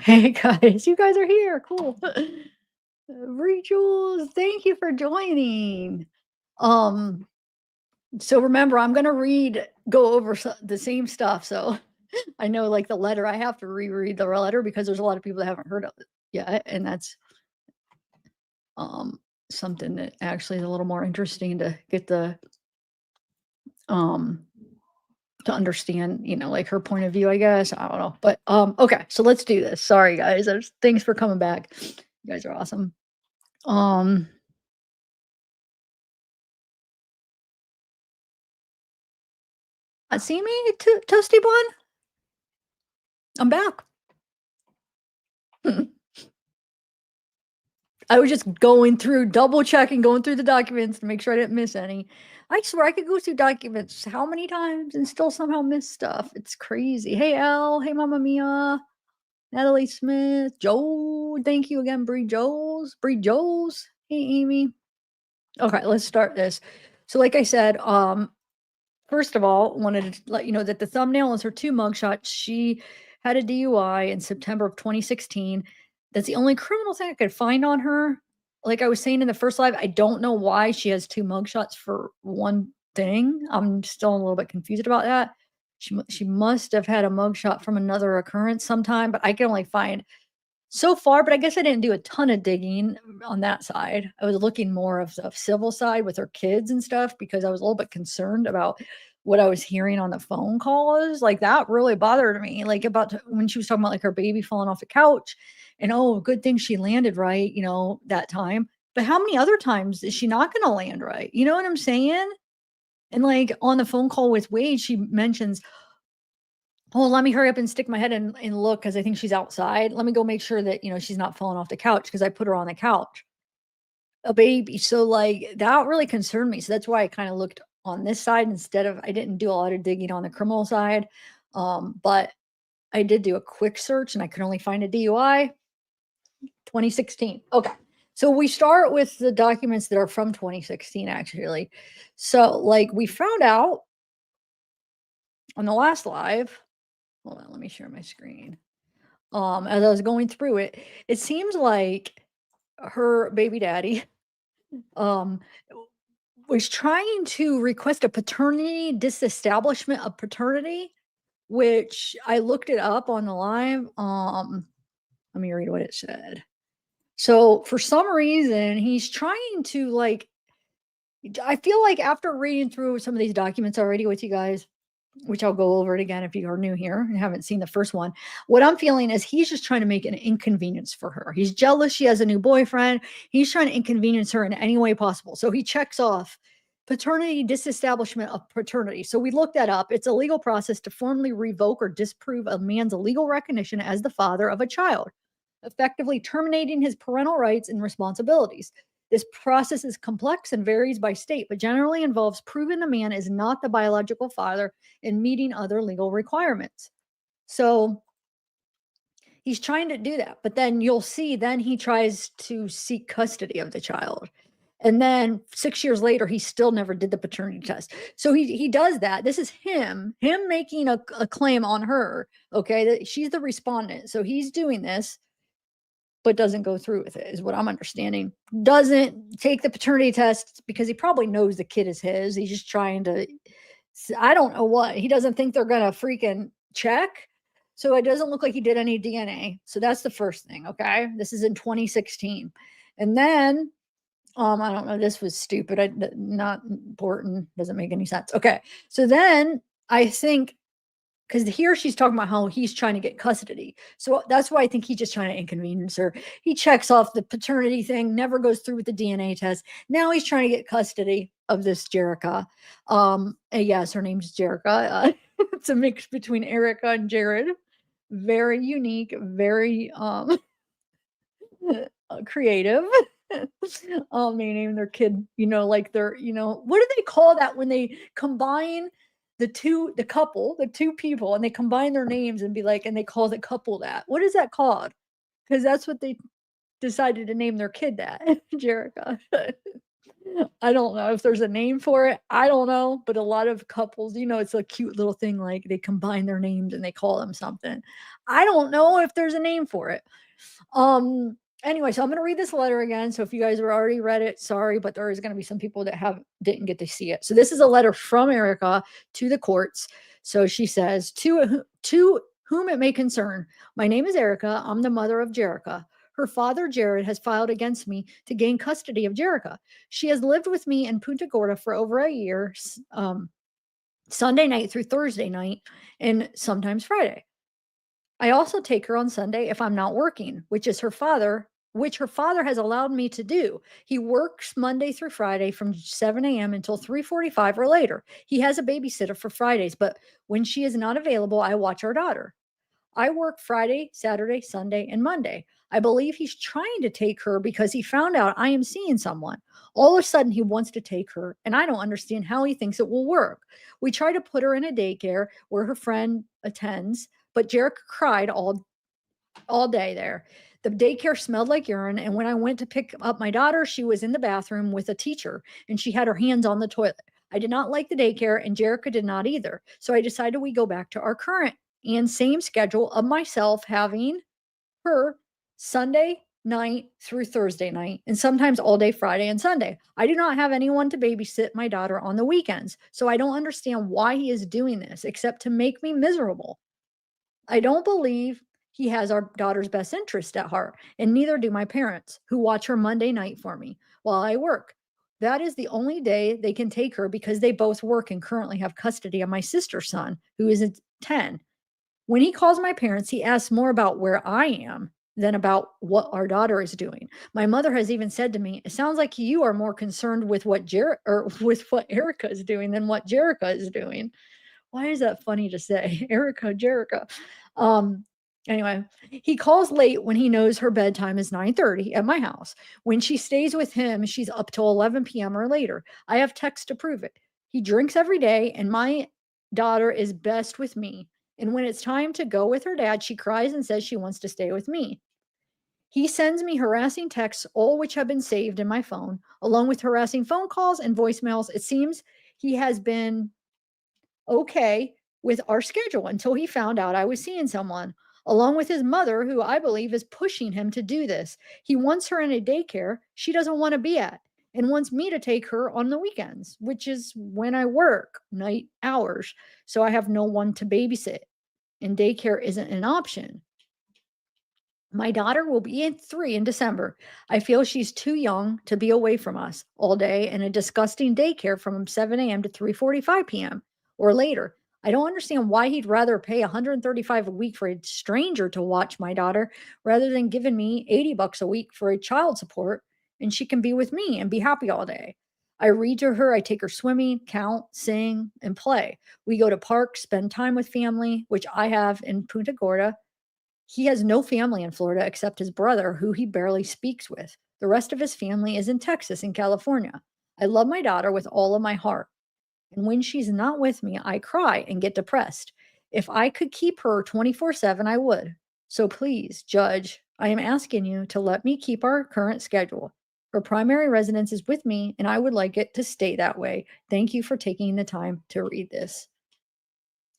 Hey guys, you guys are here. Cool. Rachel, thank you for joining. Um, so remember, I'm gonna go over the same stuff. So I know, like the letter, I have to reread the letter because there's a lot of people that haven't heard of it yet, and that's something that actually is a little more interesting to get um to understand, like her point of view, I guess. I don't know. But okay, so let's do this. Sorry guys. Thanks for coming back. You guys are awesome. Um See me, Toasty Bun? I'm back. I was just going through, double checking, going through the documents to make sure I didn't miss any. I swear I could go through documents how many times and still somehow miss stuff. It's crazy. Hey Elle, hey Mama Mia, Natalie Smith, Joe. Thank you again, Bree Joes. Hey Amy. Okay, let's start this. So like I said, first of all, wanted to let you know that the thumbnail is her 2 mugshots. She had a DUI in September of 2016. That's the only criminal thing I could find on her. Like I was saying in the first live, I don't know why she has 2 mugshots for one thing. I'm still a little bit confused about that. She must have had a mugshot from another occurrence sometime, but I can only find so far, but I guess I didn't do a ton of digging on that side. I was looking more of the civil side with her kids and stuff because I was a little bit concerned about what I was hearing on the phone calls. Like that really bothered me. Like when she was talking about like her baby falling off the couch and oh, good thing she landed right, that time. But how many other times is she not going to land right? You know what I'm saying? And like on the phone call with Wade, she mentions, oh, let me hurry up and stick my head in and look because I think she's outside. Let me go make sure that, she's not falling off the couch because I put her on the couch. A baby. So like that really concerned me. So that's why I kind of looked on this side instead of I didn't do a lot of digging on the criminal side. But I did do a quick search and I could only find a DUI 2016. Okay. So we start with the documents that are from 2016 actually. So like we found out on the last live. Hold on, let me share my screen. As I was going through it, it seems like her baby daddy um was trying to request a paternity disestablishment of paternity, which I looked it up on the live. Let me read what it said. So for some reason, he's trying to like I feel like after reading through some of these documents already with you guys, which I'll go over it again if you are new here and haven't seen the first one. What I'm feeling is he's just trying to make an inconvenience for her. He's jealous she has a new boyfriend. He's trying to inconvenience her in any way possible. So he checks off paternity disestablishment of paternity. So we looked that up. It's a legal process to formally revoke or disprove a man's legal recognition as the father of a child, effectively terminating his parental rights and responsibilities. This process is complex and varies by state, but generally involves proving the man is not the biological father and meeting other legal requirements. So he's trying to do that, but then you'll see, then he tries to seek custody of the child. And then 6 years later, he still never did the paternity test. So he does that. This is him making a claim on her. Okay, that she's the respondent. So he's doing this but doesn't go through with it, is what I'm understanding. Doesn't take the paternity test because he probably knows the kid is his. He's just trying to, I don't know what. He doesn't think they're going to freaking check. So it doesn't look like he did any DNA. So that's the first thing. Okay. This is in 2016. And then, I don't know. This was stupid. Not important. Doesn't make any sense. Okay. So then I think because here she's talking about how he's trying to get custody. So that's why I think he's just trying to inconvenience her. He checks off the paternity thing, never goes through with the DNA test. Now he's trying to get custody of this Jerica. Yes, her name's Jerica. It's a mix between Erika and Jared. Very unique, very creative. They name their kid, like they're, what do they call that when they combine the two people, and they combine their names and be like, and they call the couple that? What is that called? Because that's what they decided to name their kid that, Jerica. I don't know if there's a name for it. I don't know, but a lot of couples, it's a cute little thing, like, they combine their names and they call them something. I don't know if there's a name for it. Anyway, so I'm gonna read this letter again. So if you guys have already read it, sorry, but there is gonna be some people that didn't get to see it. So this is a letter from Erica to the courts. So she says, to whom it may concern, my name is Erica. I'm the mother of Jerica. Her father, Jared, has filed against me to gain custody of Jerica. She has lived with me in Punta Gorda for over a year, Sunday night through Thursday night, and sometimes Friday. I also take her on Sunday if I'm not working, which her father has allowed me to do. He works Monday through Friday from 7 a.m. until 3:45 or later. He has a babysitter for Fridays, but when she is not available, I watch our daughter. I work Friday, Saturday, Sunday, and Monday. I believe he's trying to take her because he found out I am seeing someone. All of a sudden, he wants to take her, and I don't understand how he thinks it will work. We try to put her in a daycare where her friend attends, but Jerica cried all day there. The daycare smelled like urine, and when I went to pick up my daughter, she was in the bathroom with a teacher, and she had her hands on the toilet. I did not like the daycare, and Jerica did not either. So I decided we go back to our current and same schedule of myself having her Sunday night through Thursday night, and sometimes all day Friday and Sunday. I do not have anyone to babysit my daughter on the weekends, so I don't understand why he is doing this except to make me miserable. I don't believe he has our daughter's best interest at heart, and neither do my parents, who watch her Monday night for me while I work. That is the only day they can take her because they both work and currently have custody of my sister's son, who is 10. When he calls my parents, he asks more about where I am than about what our daughter is doing. My mother has even said to me, "It sounds like you are more concerned with what or with what Erica is doing than what Jerica is doing." Why is that funny to say? Erica, Jerica. Um, anyway, he calls late when he knows her bedtime is 9:30 at my house. When she stays with him, she's up till 11 p.m. or later. I have text to prove it. He drinks every day, and my daughter is best with me. And when it's time to go with her dad, she cries and says she wants to stay with me. He sends me harassing texts, all which have been saved in my phone, along with harassing phone calls and voicemails. It seems he has been okay with our schedule until he found out I was seeing someone, along with his mother, who I believe is pushing him to do this. He wants her in a daycare she doesn't want to be at and wants me to take her on the weekends, which is when I work night hours. So I have no one to babysit, and daycare isn't an option. My daughter will be in 3 in December. I feel she's too young to be away from us all day in a disgusting daycare from 7 a.m. to 3:45 p.m. or later. I don't understand why he'd rather pay 135 a week for a stranger to watch my daughter rather than giving me 80 bucks a week for a child support, and she can be with me and be happy all day. I read to her, I take her swimming, count, sing, and play. We go to parks, spend time with family, which I have in Punta Gorda. He has no family in Florida except his brother, who he barely speaks with. The rest of his family is in Texas and California. I love my daughter with all of my heart. And when she's not with me, I cry and get depressed. If I could keep her 24/7, I would. So please, Judge, I am asking you to let me keep our current schedule. Her primary residence is with me, and I would like it to stay that way. Thank you for taking the time to read this.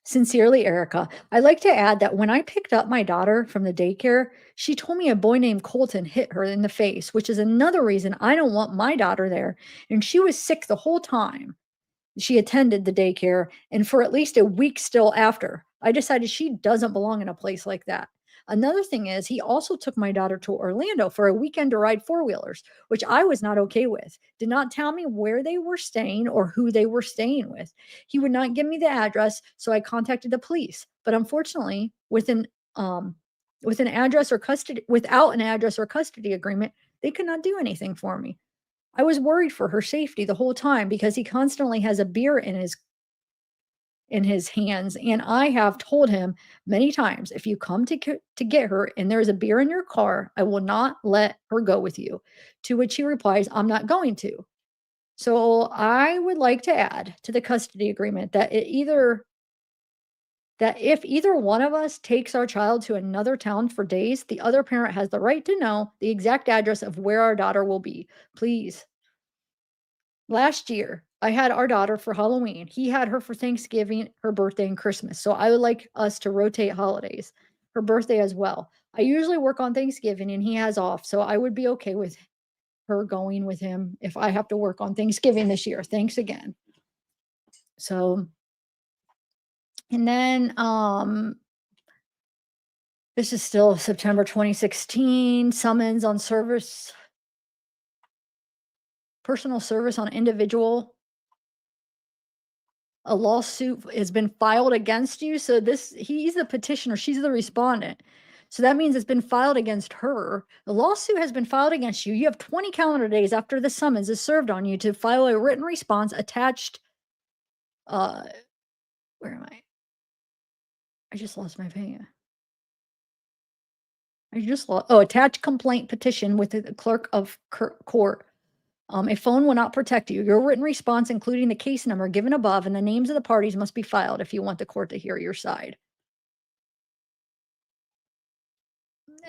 Sincerely, Erica. I'd like to add that when I picked up my daughter from the daycare, she told me a boy named Colton hit her in the face, which is another reason I don't want my daughter there. And she was sick the whole time she attended the daycare and for at least a week still after. I decided she doesn't belong in a place like that. Another thing is, he also took my daughter to Orlando for a weekend to ride four wheelers, which I was not okay with. Did not tell me where they were staying or who they were staying with. He would not give me the address, so I contacted the police. But unfortunately, um, with an address or custody without an address or custody agreement, they could not do anything for me. I was worried for her safety the whole time because he constantly has a beer in his hands, and I have told him many times, if you come to get her and there's a beer in your car, I will not let her go with you. To which he replies, I'm not going to. So I would like to add to the custody agreement that if either one of us takes our child to another town for days, the other parent has the right to know the exact address of where our daughter will be. Please. last year, I had our daughter for Halloween. He had her for Thanksgiving, her birthday, and Christmas. So I would like us to rotate holidays, her birthday as well. I usually work on Thanksgiving and he has off. So I would be okay with her going with him if I have to work on Thanksgiving this year. Thanks again. So, and then this is still September 2016, summons on service, personal service on individual. A lawsuit has been filed against you. So he's the petitioner, she's the respondent. So that means it's been filed against her. The lawsuit has been filed against you. You have 20 calendar days after the summons is served on you to file a written response attached. Where am I? I just lost my pen. Attached complaint petition with the clerk of court. A phone will not protect you. Your written response, including the case number given above and the names of the parties, must be filed if you want the court to hear your side.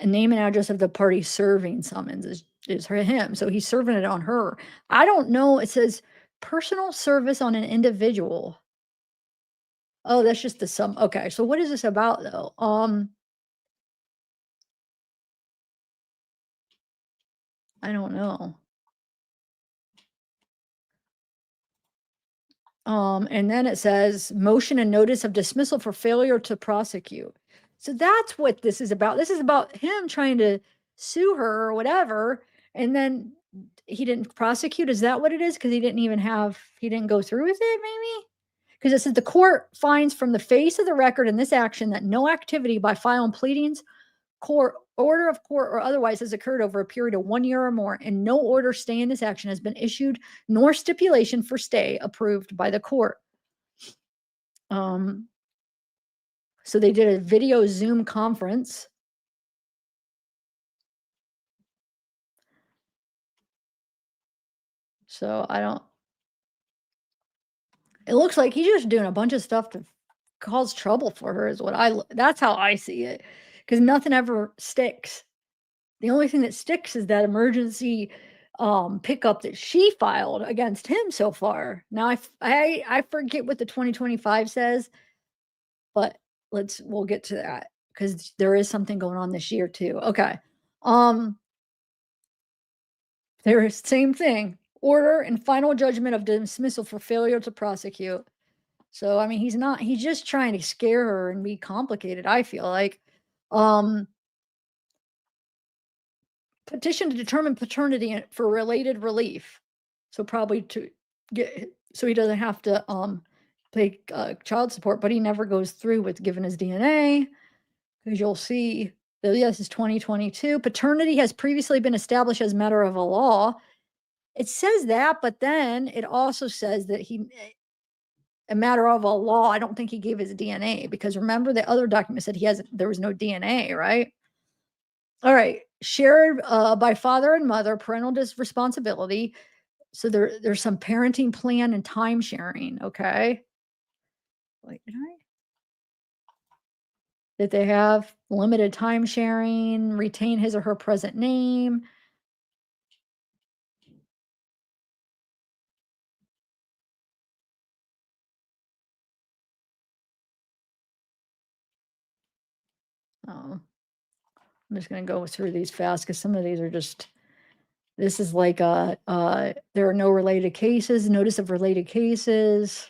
And name and address of the party serving summons is for him. So he's serving it on her. I don't know. It says personal service on an individual. Oh, that's just the sum. Okay. So what is this about though? I don't know. And then it says motion and notice of dismissal for failure to prosecute. So that's what this is about. This is about him trying to sue her or whatever. And then he didn't prosecute. Is that what it is? Because he didn't go through with it, maybe? Because it says the court finds from the face of the record in this action that no activity by filing pleadings, court, order of court, or otherwise has occurred over a period of 1 year or more, and no order staying this action has been issued, nor stipulation for stay approved by the court. So they did a video Zoom conference. So it looks like he's just doing a bunch of stuff to cause trouble for her, that's how I see it. Because nothing ever sticks. The only thing that sticks is that emergency pickup that she filed against him so far. Now I forget what the 2025 says, but we'll get to that because there is something going on this year too. Okay. There is same thing. Order and final judgment of dismissal for failure to prosecute. So I mean he's just trying to scare her and be complicated, I feel like. Petition to determine paternity for related relief. So probably to so he doesn't have to pay child support, but he never goes through with giving his DNA. Because you'll see this is 2022. Paternity has previously been established as a matter of a law. It says that, but then it also says that a matter of a law. I don't think he gave his DNA because remember the other document said there was no DNA, right? All right. Shared by father and mother, parental responsibility. So there's some parenting plan and time sharing. Okay. Wait, that they have limited time sharing, retain his or her present name. Oh, I'm just going to go through these fast because some of these are just, this is like, there are no related cases, notice of related cases.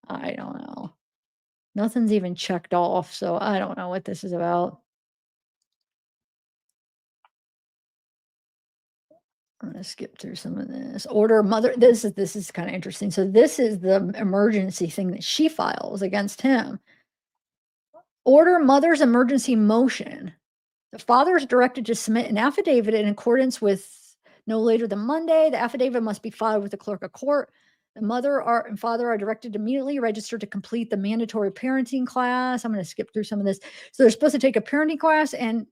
I don't know. Nothing's even checked off, so I don't know what this is about. I'm gonna skip through some of this. Order mother, this is kind of interesting. So this is the emergency thing that she files against him. Order mother's emergency motion. The father is directed to submit an affidavit in accordance with no later than Monday. The affidavit must be filed with the clerk of court. The mother and father are directed to immediately register to complete the mandatory parenting class. I'm going to skip through some of this. So they're supposed to take a parenting class, and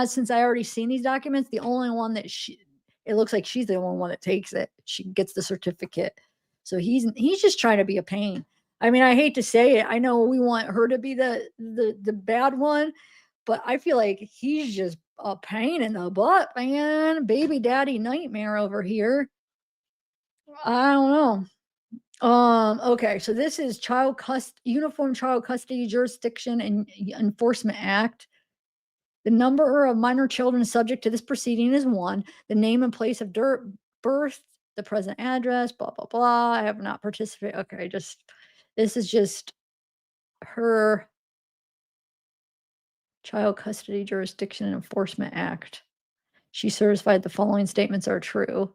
since I already seen these documents, the only one that it looks like she's the only one that takes it. She gets the certificate. So he's just trying to be a pain. I mean, I hate to say it. I know we want her to be the bad one, but I feel like he's just a pain in the butt, man. Baby daddy nightmare over here. I don't know. Okay, so this is Uniform Child Custody Jurisdiction and Enforcement Act. The number of minor children subject to this proceeding is one. The name and place of birth, the present address, blah blah blah. I have not participated. Okay, just this is just her Child Custody Jurisdiction and Enforcement Act. She certified the following statements are true.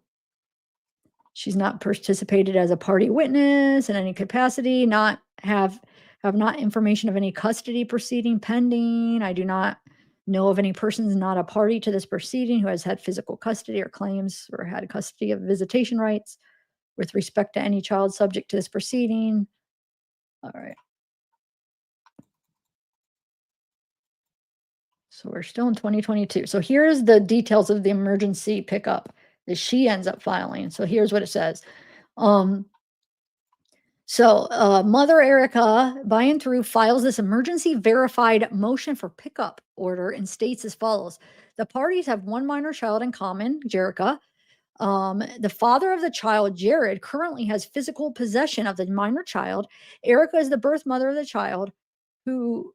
She's not participated as a party witness in any capacity, not have not information of any custody proceeding pending. I do not know of any persons not a party to this proceeding who has had physical custody or claims or had custody of visitation rights with respect to any child subject to this proceeding. All right. So we're still in 2022. So here's the details of the emergency pickup that she ends up filing. So here's what it says. Mother Erika, by and through, files this emergency verified motion for pickup order and states as follows. The parties have one minor child in common, Jerica. The father of the child, Jared, currently has physical possession of the minor child. Erika is the birth mother of the child who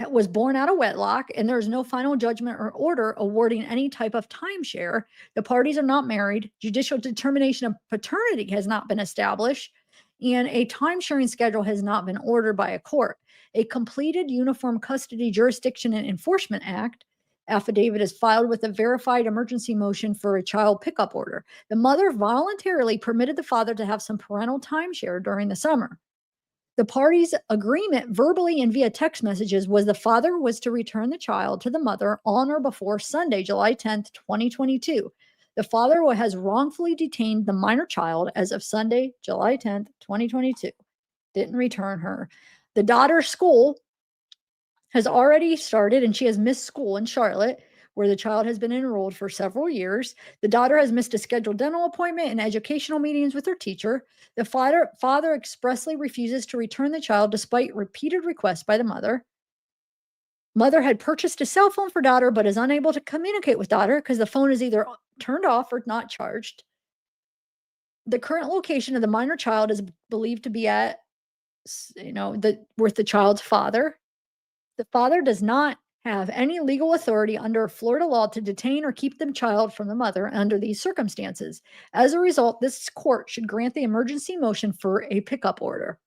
was born out of wedlock, and there is no final judgment or order awarding any type of timeshare. The parties are not married. Judicial determination of paternity has not been established, and a time-sharing schedule has not been ordered by a court. A completed Uniform Custody Jurisdiction and Enforcement Act affidavit is filed with a verified emergency motion for a child pickup order. The mother voluntarily permitted the father to have some parental timeshare during the summer. The parties' agreement verbally and via text messages was the father was to return the child to the mother on or before Sunday, July 10th, 2022. The father has wrongfully detained the minor child as of Sunday, July 10th, 2022. Didn't return her. The daughter's school has already started and she has missed school in Charlotte, where the child has been enrolled for several years. The daughter has missed a scheduled dental appointment and educational meetings with her teacher. The father expressly refuses to return the child despite repeated requests by the mother. Mother had purchased a cell phone for daughter, but is unable to communicate with daughter because the phone is either turned off or not charged. The current location of the minor child is believed to be at, with the child's father. The father does not have any legal authority under Florida law to detain or keep the child from the mother under these circumstances. As a result, this court should grant the emergency motion for a pickup order.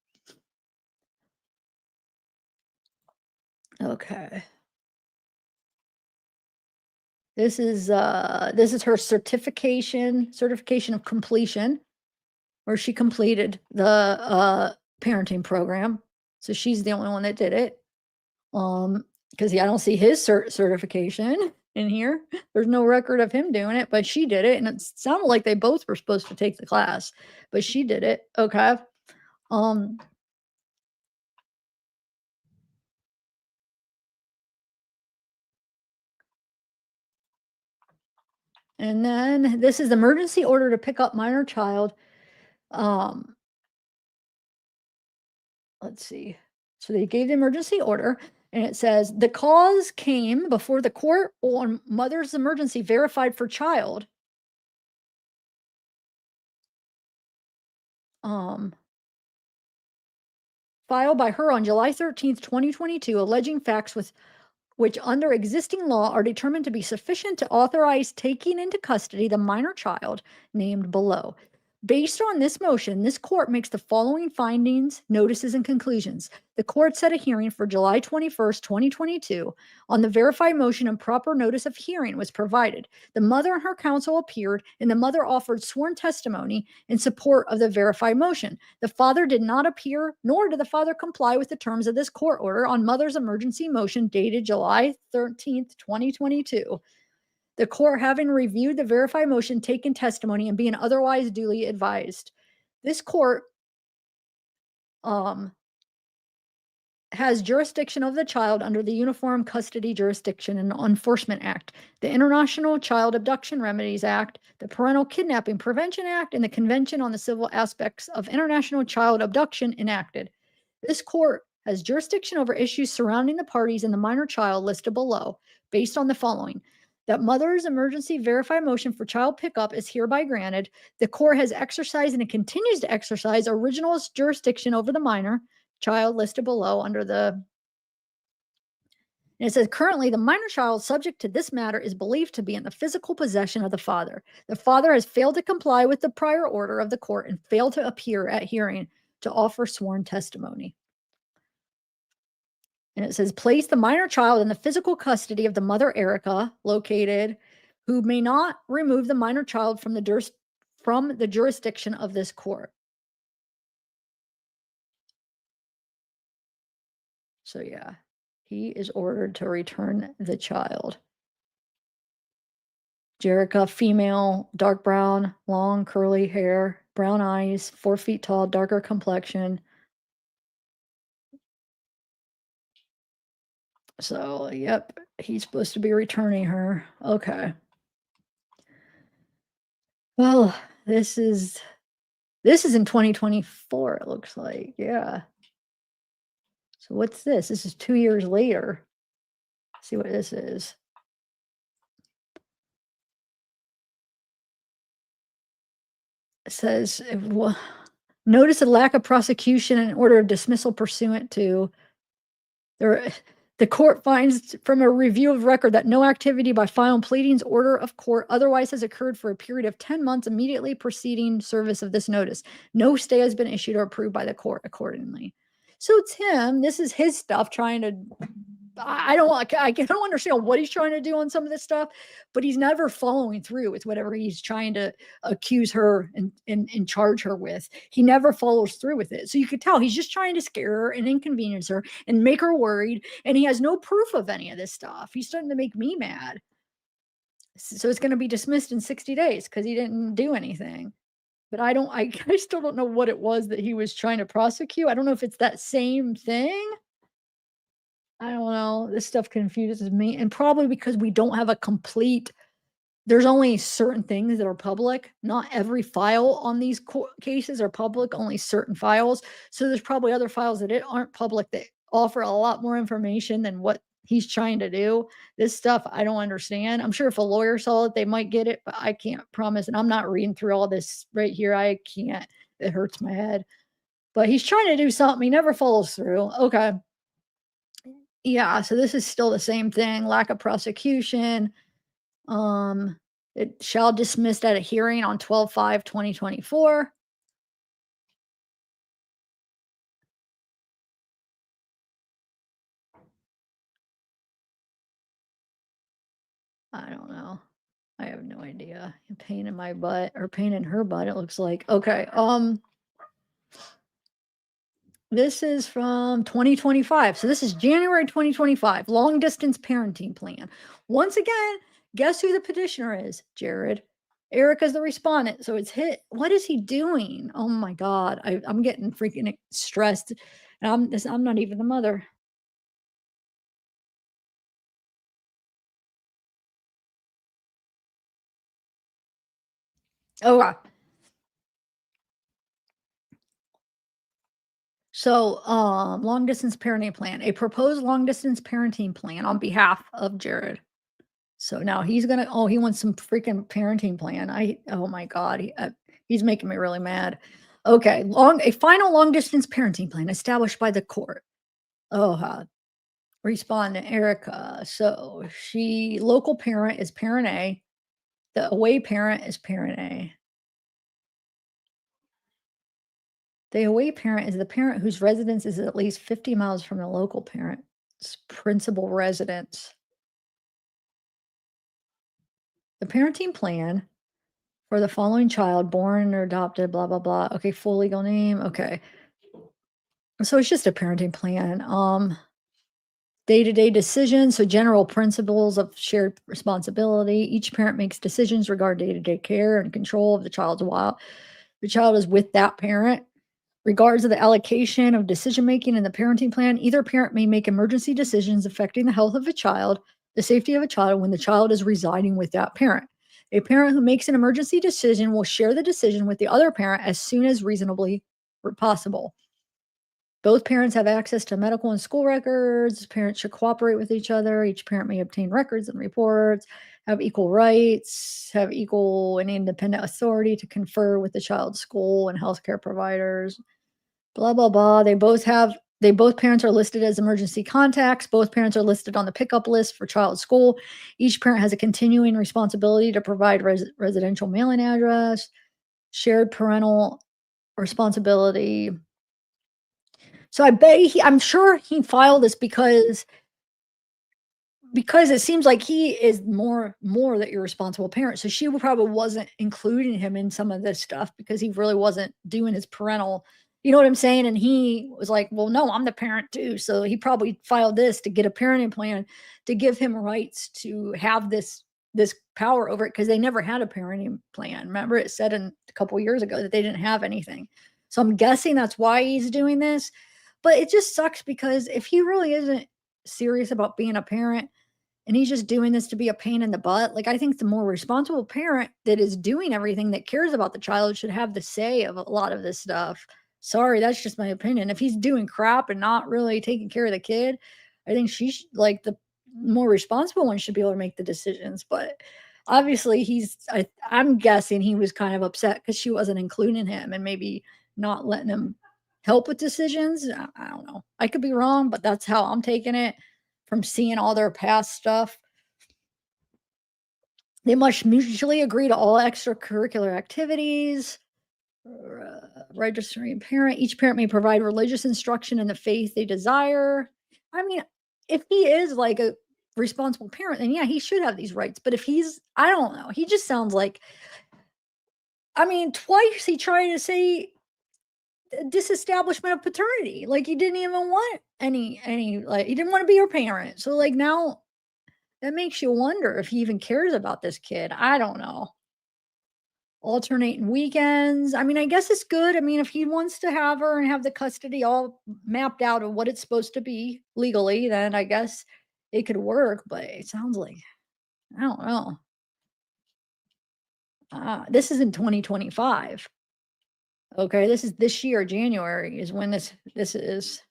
Okay. This is her certification of completion, where she completed the parenting program. So she's the only one that did it. Because I don't see his certification in here. There's no record of him doing it, but she did it, and it sounded like they both were supposed to take the class, but she did it. Okay. And then this is emergency order to pick up minor child. Let's see. So they gave the emergency order, and it says the cause came before the court on mother's emergency verified for child. Filed by her on July 13th, 2022, alleging facts which under existing law are determined to be sufficient to authorize taking into custody the minor child named below. Based on this motion, this court makes the following findings, notices, and conclusions. The court set a hearing for July 21st, 2022. On the verified motion, and proper notice of hearing was provided. The mother and her counsel appeared, and the mother offered sworn testimony in support of the verified motion. The father did not appear, nor did the father comply with the terms of this court order on mother's emergency motion dated July 13th, 2022. The court, having reviewed the verified motion, taken testimony, and being otherwise duly advised. This court has jurisdiction of the child under the Uniform Custody Jurisdiction and Enforcement Act, the International Child Abduction Remedies Act, the Parental Kidnapping Prevention Act, and the Convention on the Civil Aspects of International Child Abduction enacted. This court has jurisdiction over issues surrounding the parties and the minor child listed below, based on the following. That mother's emergency verify motion for child pickup is hereby granted. The court has exercised and it continues to exercise original jurisdiction over the minor child listed below under the. And it says currently the minor child subject to this matter is believed to be in the physical possession of the father. The father has failed to comply with the prior order of the court and failed to appear at hearing to offer sworn testimony. And it says place the minor child in the physical custody of the mother Erika, located, who may not remove the minor child from the jurisdiction of this court. So yeah, he is ordered to return the child. Jerica, female, dark brown, long curly hair, brown eyes, 4 feet tall, darker complexion. So, yep, he's supposed to be returning her. Okay. Well, this is in 2024, it looks like. Yeah. So what's this? This is 2 years later. Let's see what this is. It says, notice a lack of prosecution and order of dismissal pursuant to there. The court finds from a review of record that no activity by file and pleadings order of court otherwise has occurred for a period of 10 months immediately preceding service of this notice. No stay has been issued or approved by the court accordingly. So it's him. This is his stuff trying to. I don't understand what he's trying to do on some of this stuff, but he's never following through with whatever he's trying to accuse her and charge her with. He never follows through with it. So you could tell he's just trying to scare her and inconvenience her and make her worried. And he has no proof of any of this stuff. He's starting to make me mad. So it's going to be dismissed in 60 days because he didn't do anything. But I still don't know what it was that he was trying to prosecute. I don't know if it's that same thing. I don't know. This stuff confuses me, and probably because we don't have a complete. There's only certain things that are public. Not every file on these cases are public, only certain files. So there's probably other files that aren't public that offer a lot more information than what he's trying to do. This stuff I don't understand. I'm sure if a lawyer saw it, they might get it, but I can't promise. And I'm not reading through all this right here. I can't. It hurts my head. But he's trying to do something. He never follows through. Okay. Yeah, so this is still the same thing, lack of prosecution. Um, it shall dismissed at a hearing on 12/5/2024. I don't know. I have no idea. Pain in my butt or pain in her butt, it looks like. Okay. This is from 2025. So this is January 2025, long distance parenting plan. Once again, guess who the petitioner is? Jared. Erika's the respondent. So it's hit. What is he doing? Oh my God. I'm getting freaking stressed. And I'm not even the mother. Oh, so long distance parenting plan, a proposed long distance parenting plan on behalf of Jared. So now he wants some freaking parenting plan. Oh my God, he's making me really mad. Okay, a final long distance parenting plan established by the court. Oh, respondent Erika. So local parent is parent A, the away parent is parent A. The away parent is the parent whose residence is at least 50 miles from the local parent's principal residence. The parenting plan for the following child, born or adopted, blah, blah, blah. Okay, full legal name. Okay. So it's just a parenting plan. Day-to-day decisions, so general principles of shared responsibility. Each parent makes decisions regarding day-to-day care and control of the child's while the child is with that parent. Regards to the allocation of decision-making in the parenting plan, either parent may make emergency decisions affecting the health of a child, the safety of a child when the child is residing with that parent. A parent who makes an emergency decision will share the decision with the other parent as soon as reasonably possible. Both parents have access to medical and school records. Parents should cooperate with each other. Each parent may obtain records and reports, have equal rights, have equal and independent authority to confer with the child's school and healthcare providers. Blah blah blah. They both parents are listed as emergency contacts. Both parents are listed on the pickup list for child school. Each parent has a continuing responsibility to provide residential mailing address, shared parental responsibility. So I'm sure he filed this because it seems like he is more the irresponsible parent. So she probably wasn't including him in some of this stuff because he really wasn't doing his parental, you know what I'm saying? And he was like, well, no, I'm the parent too. So he probably filed this to get a parenting plan to give him rights to have this power over it because they never had a parenting plan. Remember, it said a couple years ago that they didn't have anything. So I'm guessing that's why he's doing this. But it just sucks because if he really isn't serious about being a parent, and he's just doing this to be a pain in the butt. Like, I think the more responsible parent that is doing everything that cares about the child should have the say of a lot of this stuff. Sorry, that's just my opinion. If he's doing crap and not really taking care of the kid, I think like the more responsible one should be able to make the decisions. But obviously, I'm guessing he was kind of upset because she wasn't including him and maybe not letting him help with decisions. I don't know. I could be wrong, but that's how I'm taking it from seeing all their past stuff. They must mutually agree to all extracurricular activities. Registering parent. Each parent may provide religious instruction in the faith they desire. I mean, if he is like a responsible parent, then yeah, he should have these rights. But if I don't know, he just sounds like, I mean, twice he tried to say disestablishment of paternity. Like he didn't even want like he didn't want to be her parent. So like now that makes you wonder if he even cares about this kid. I don't know. Alternating weekends. I mean, I guess it's good. I mean, if he wants to have her and have the custody all mapped out of what it's supposed to be legally, then I guess it could work. But it sounds like, I don't know. This is in 2025. Okay, this is this year, January is when this is.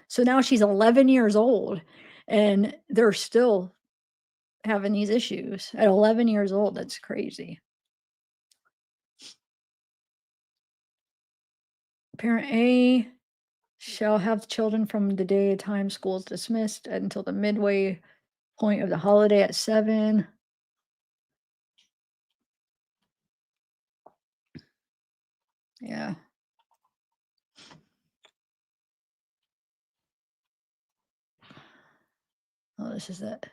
So now she's 11 years old and they're still having these issues at 11 years old. That's crazy. Parent A shall have children from the day time school is dismissed until the midway point of the holiday at 7. Yeah. Oh, this is it.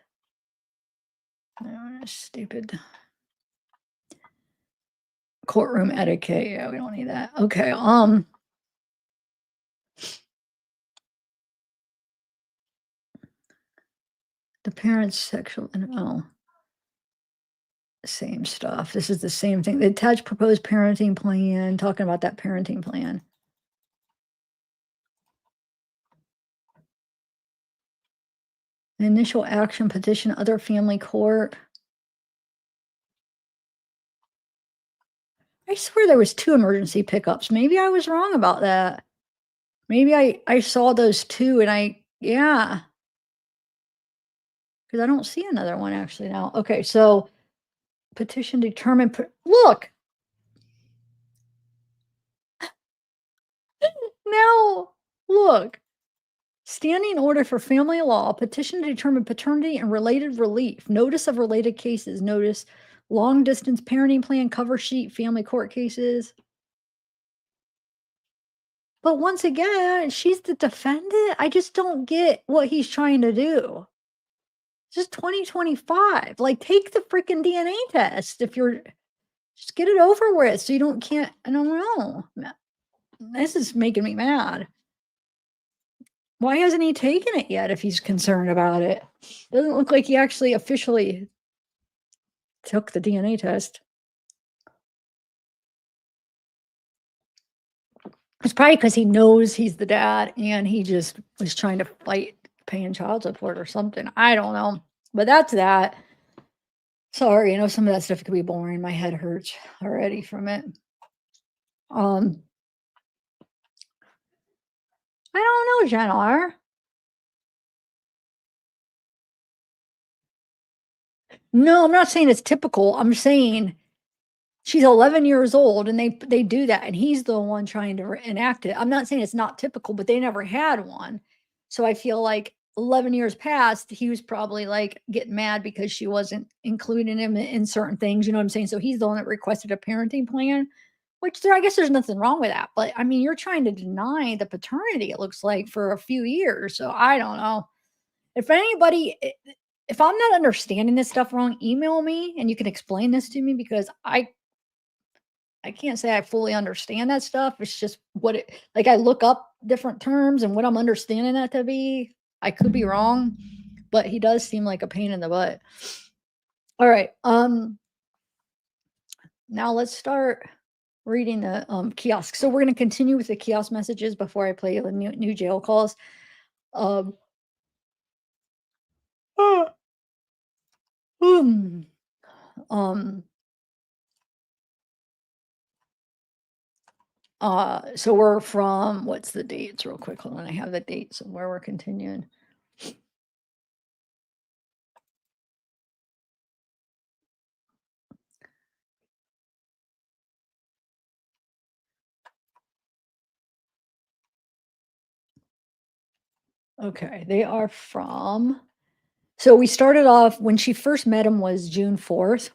No, stupid. Courtroom etiquette. Yeah, we don't need that. Okay. The parents' sexual same stuff. This is the same thing. The attached proposed parenting plan, talking about that parenting plan. Initial action petition, other family court. I swear there was 2 emergency pickups. Maybe I was wrong about that. Maybe I saw those 2 and yeah. Because I don't see another one actually now. Okay, so petition determine look! Now, look. Standing order for family law, petition to determine paternity and related relief, notice of related cases, notice long distance parenting plan, cover sheet, family court cases. But once again, she's the defendant. I just don't get what he's trying to do. It's just 2025. Like, take the freaking DNA test if you're just get it over with so you can't. I don't know. This is making me mad. Why hasn't he taken it yet if he's concerned about it? Doesn't look like he actually officially took the DNA test. It's probably because he knows he's the dad and he just was trying to fight paying child support or something. I don't know. But that's that. Sorry, some of that stuff could be boring. My head hurts already from it. Um I don't know, Jen R. No, I'm not saying it's typical. I'm saying she's 11 years old and they do that, and he's the one trying to enact it. I'm not saying it's not typical, but they never had one. So I feel like 11 years past, he was probably like getting mad because she wasn't including him in certain things. You know what I'm saying? So he's the one that requested a parenting plan, which I guess there's nothing wrong with that. But I mean, you're trying to deny the paternity, it looks like, for a few years. So I don't know. If anybody, if I'm not understanding this stuff wrong, email me and you can explain this to me because I can't say I fully understand that stuff. It's just what it like I look up different terms and what I'm understanding that to be. I could be wrong, but he does seem like a pain in the butt. All right. Now let's start reading the kiosk. So we're going to continue with the kiosk messages before I play the new jail calls. Um, um, um, so we're from what's the dates real quick? Hold on, I have the dates of where we're continuing. Okay, they are from so we started off when she first met him was June 4th.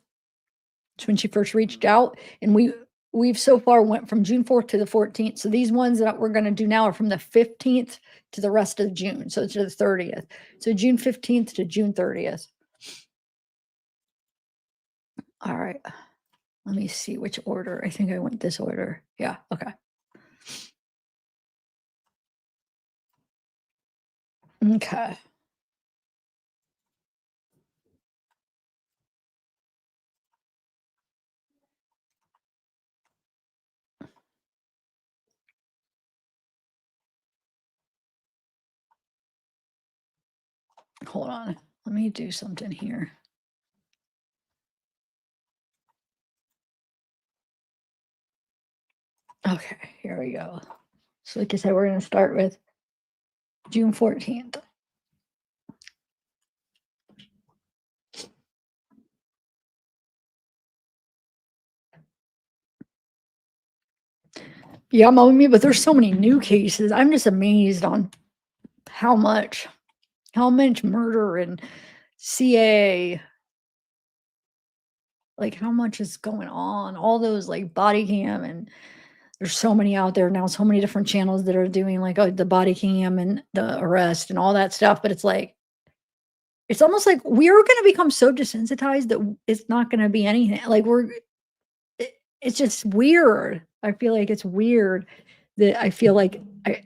It's when she first reached out, and we've so far went from June 4th to the 14th. So these ones that we're going to do now are from the 15th to the rest of June. So to the 30th. So June 15th to June 30th. All right. Let me see which order. I think I went this order. Yeah. Okay. Okay. Hold on. Let me do something here. Okay, here we go. So like I said, we're going to start with June 14th. Yeah, me, but there's so many new cases. I'm just amazed on how much murder and CA, like how much is going on. All those like body cam, and there's so many out there now, so many different channels that are doing like the body cam and the arrest and all that stuff. But it's like it's almost like we're gonna become so desensitized that it's not gonna be anything. Like it's just weird. I feel like it's weird that I feel like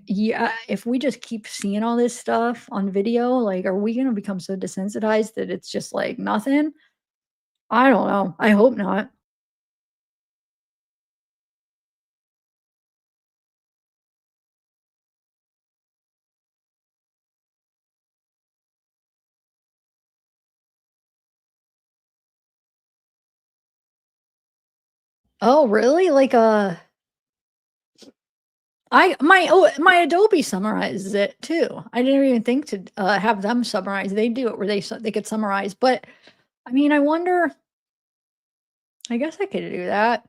yeah, if we just keep seeing all this stuff on video, like, are we gonna become so desensitized that it's just like nothing? I don't know. I hope not. Oh, really? Like, my Adobe summarizes it too. I didn't even think to have them summarize. They do it where they could summarize. But I mean, I wonder. I guess I could do that.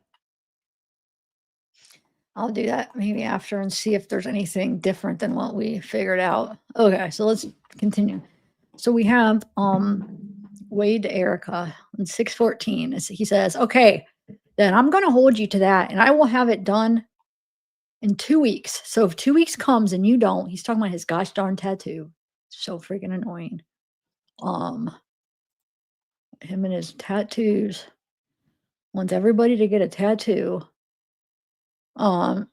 I'll do that maybe after and see if there's anything different than what we figured out. Okay, so let's continue. So we have Wade to Erica on 614. He says, okay, then I'm gonna hold you to that and I will have it done in 2 weeks. So if 2 weeks comes and you don't, he's talking about his gosh darn tattoo. So freaking annoying. Um, him and his tattoos wants everybody to get a tattoo. Um,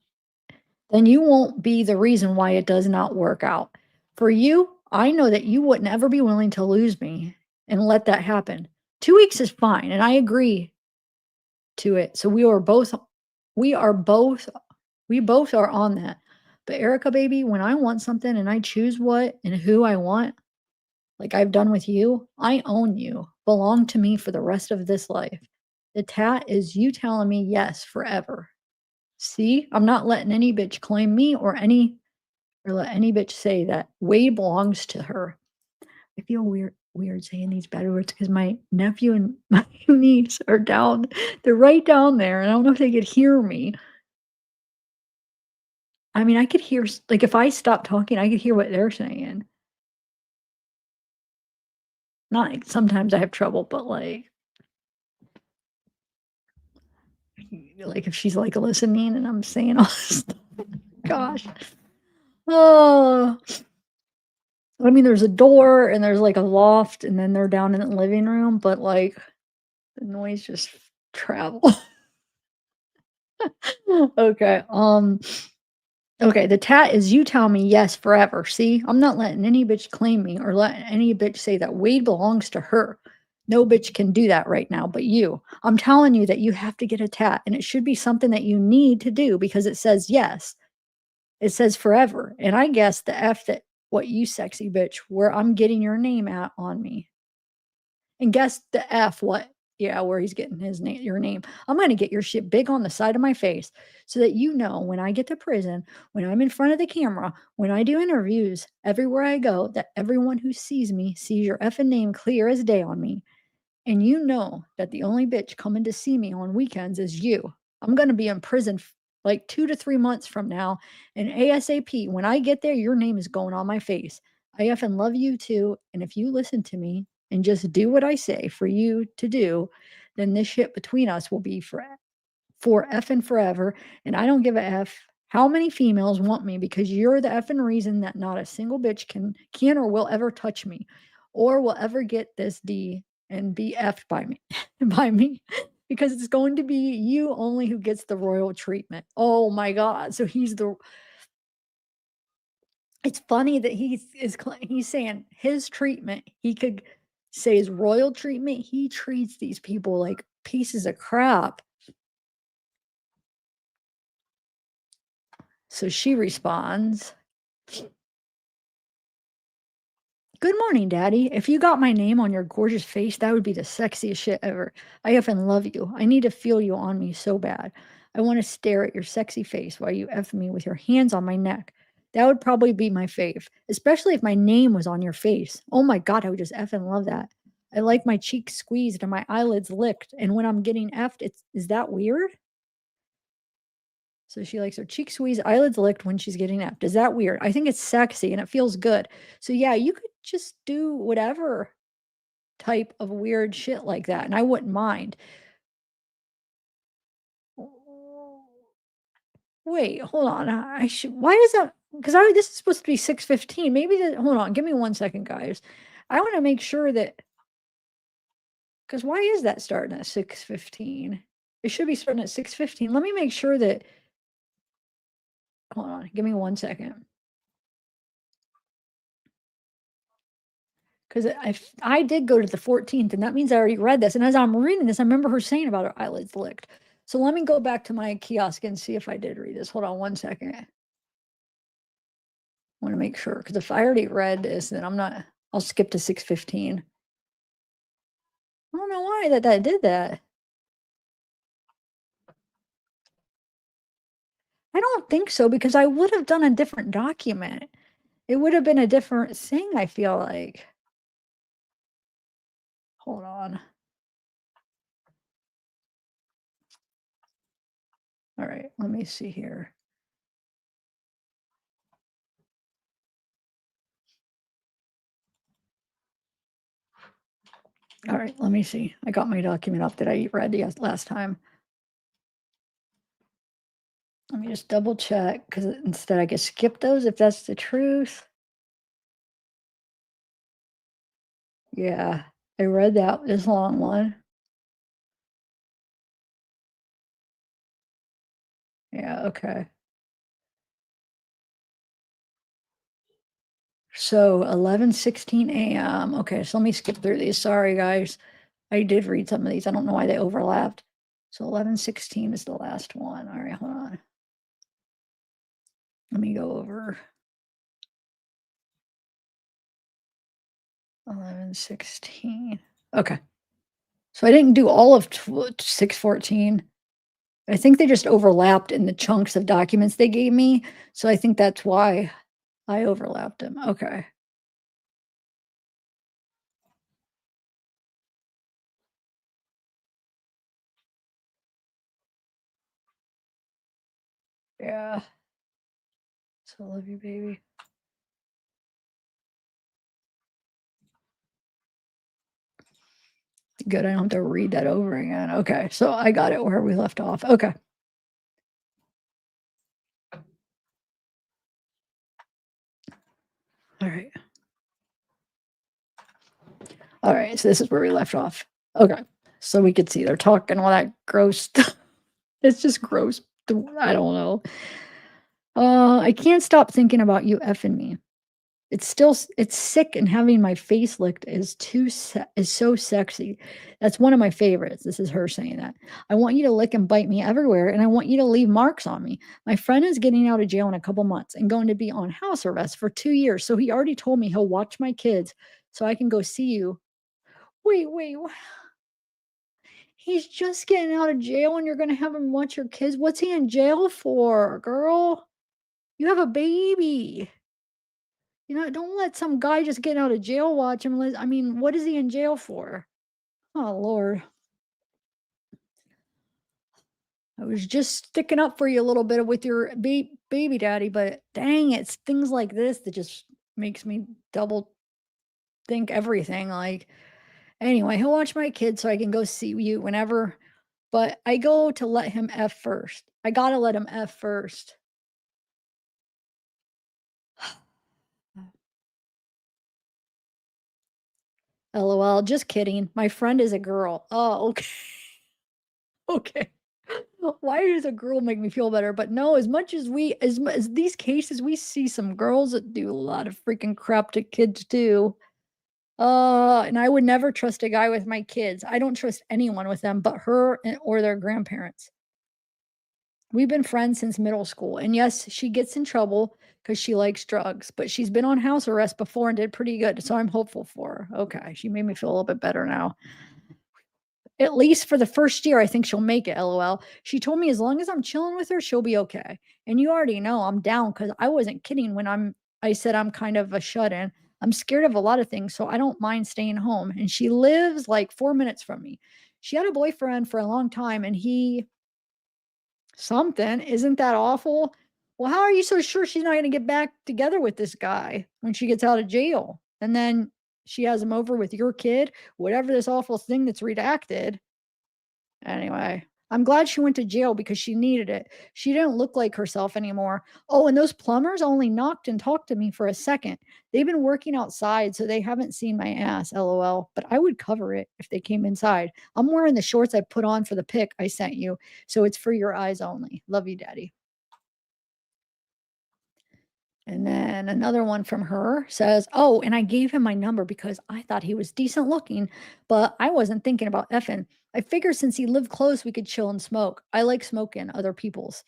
then you won't be the reason why it does not work out. For you, I know that you would never be willing to lose me and let that happen. 2 weeks is fine, and I agree to it. So we are both, we both are on that. But Erica, baby, when I want something and I choose what and who I want, like I've done with you, I own you, belong to me for the rest of this life. The tat is you telling me yes forever. See, I'm not letting any bitch claim me or any or let any bitch say that Wade belongs to her. I feel weird saying these bad words because my nephew and my niece are down. They're right down there, and I don't know if they could hear me. I mean, I could hear like if I stopped talking, I could hear what they're saying. Not like sometimes I have trouble, but like if she's like listening and I'm saying all this stuff. Gosh. Oh, I mean, there's a door and there's like a loft, and then they're down in the living room, but like the noise just travel. Okay. Okay, the tat is you tell me yes forever. See, I'm not letting any bitch claim me or letting any bitch say that Wade belongs to her. No bitch can do that right now, but you. I'm telling you that you have to get a tat, and it should be something that you need to do because it says yes. It says forever. And I guess the F that what you sexy bitch, where I'm getting your name at on me. And guess the F what yeah, where he's getting his name your name. I'm gonna get your shit big on the side of my face so that you know when I get to prison, when I'm in front of the camera, when I do interviews, everywhere I go, that everyone who sees me sees your effing name clear as day on me. And you know that the only bitch coming to see me on weekends is you. I'm gonna be in prison like 2 to 3 months from now, and ASAP, when I get there, your name is going on my face. I effing love you too, and if you listen to me and just do what I say for you to do, then this shit between us will be for effing forever, and I don't give a F how many females want me because you're the effing reason that not a single bitch can or will ever touch me or will ever get this D and be effed by me by me because it's going to be you only who gets the royal treatment. Oh my god. So it's funny that he's saying his treatment, he could say his royal treatment, he treats these people like pieces of crap. So she responds, "Good morning, daddy. If you got my name on your gorgeous face, that would be the sexiest shit ever. I effing love you. I need to feel you on me so bad. I want to stare at your sexy face while you F me with your hands on my neck. That would probably be my fave, especially if my name was on your face. Oh my God, I would just effing love that. I like my cheeks squeezed and my eyelids licked. And when I'm getting effed, is that weird? So she likes her cheek squeezed, eyelids licked when she's getting effed. Is that weird? I think it's sexy and it feels good. So yeah, you could just do whatever type of weird shit like that, and I wouldn't mind. Wait, hold on. I should why is that? Because I this is supposed to be 6:15. Maybe hold on, give me 1 second, guys. I want to make sure that because why is that starting at 6:15? It should be starting at 6:15. Let me make sure that hold on, give me 1 second. Because I did go to the 14th, and that means I already read this. And as I'm reading this, I remember her saying about her eyelids licked. So let me go back to my kiosk and see if I did read this. Hold on 1 second. I want to make sure because if I already read this, then I'm not. I'll skip to 6:15. I don't know why that did that. I don't think so because I would have done a different document. It would have been a different thing. I feel like. Hold on. All right, let me see here. All right, let me see. I got my document up that I read last time. Let me just double check because instead I could skip those if that's the truth. Yeah, I read that this long one. Yeah, okay. So 11:16 a.m. Okay, so let me skip through these. Sorry, guys. I did read some of these. I don't know why they overlapped. So 11:16 is the last one. All right, hold on. Let me go over 11:16. Okay. So I didn't do all of 6:14. I think they just overlapped in the chunks of documents they gave me. So I think that's why I overlapped him. Okay. Yeah. So love you, baby. Good, I don't have to read that over again. Okay, so I got it where we left off. Okay. All right. All right, so this is where we left off. Okay. So we could see they're talking all that gross stuff. It's just gross. I don't know. I can't stop thinking about you effing me. It's still it's sick and having my face licked is so sexy. That's one of my favorites. This is her saying that. I want you to lick and bite me everywhere, and I want you to leave marks on me. My friend is getting out of jail in a couple months and going to be on house arrest for 2 years. So he already told me he'll watch my kids so I can go see you. Wait. He's just getting out of jail and you're gonna have him watch your kids? What's he in jail for, girl? You have a baby. Don't let some guy just get out of jail watch him. I mean, what is he in jail for? Oh, Lord. I was just sticking up for you a little bit with your baby daddy, but dang, it's things like this that just makes me double think everything. Like, anyway, he'll watch my kids so I can go see you whenever, but I go to let him F first. I gotta let him F first. LOL, just kidding. My friend is a girl. Oh, okay. Okay. Why does a girl make me feel better? But no, as much as as these cases, we see some girls that do a lot of freaking crap to kids too. And I would never trust a guy with my kids. I don't trust anyone with them but her or their grandparents. We've been friends since middle school. And yes, she gets in trouble because she likes drugs, but she's been on house arrest before and did pretty good. So I'm hopeful for her. Okay. She made me feel a little bit better now. At least for the first year, I think she'll make it, LOL. She told me as long as I'm chilling with her, she'll be okay. And you already know I'm down because I wasn't kidding when I said I'm kind of a shut-in. I'm scared of a lot of things, so I don't mind staying home. And she lives like 4 minutes from me. She had a boyfriend for a long time and he something. Isn't that awful? Well, how are you so sure she's not going to get back together with this guy when she gets out of jail? And then she has him over with your kid, whatever this awful thing that's redacted. Anyway, I'm glad she went to jail because she needed it. She didn't look like herself anymore. Oh, and those plumbers only knocked and talked to me for a second. They've been working outside, so they haven't seen my ass, LOL. But I would cover it if they came inside. I'm wearing the shorts I put on for the pic I sent you, so it's for your eyes only. Love you, Daddy. And then another one from her says, "Oh, and I gave him my number because I thought he was decent looking, but I wasn't thinking about effing. I figured since he lived close, we could chill and smoke. I like smoking other people's.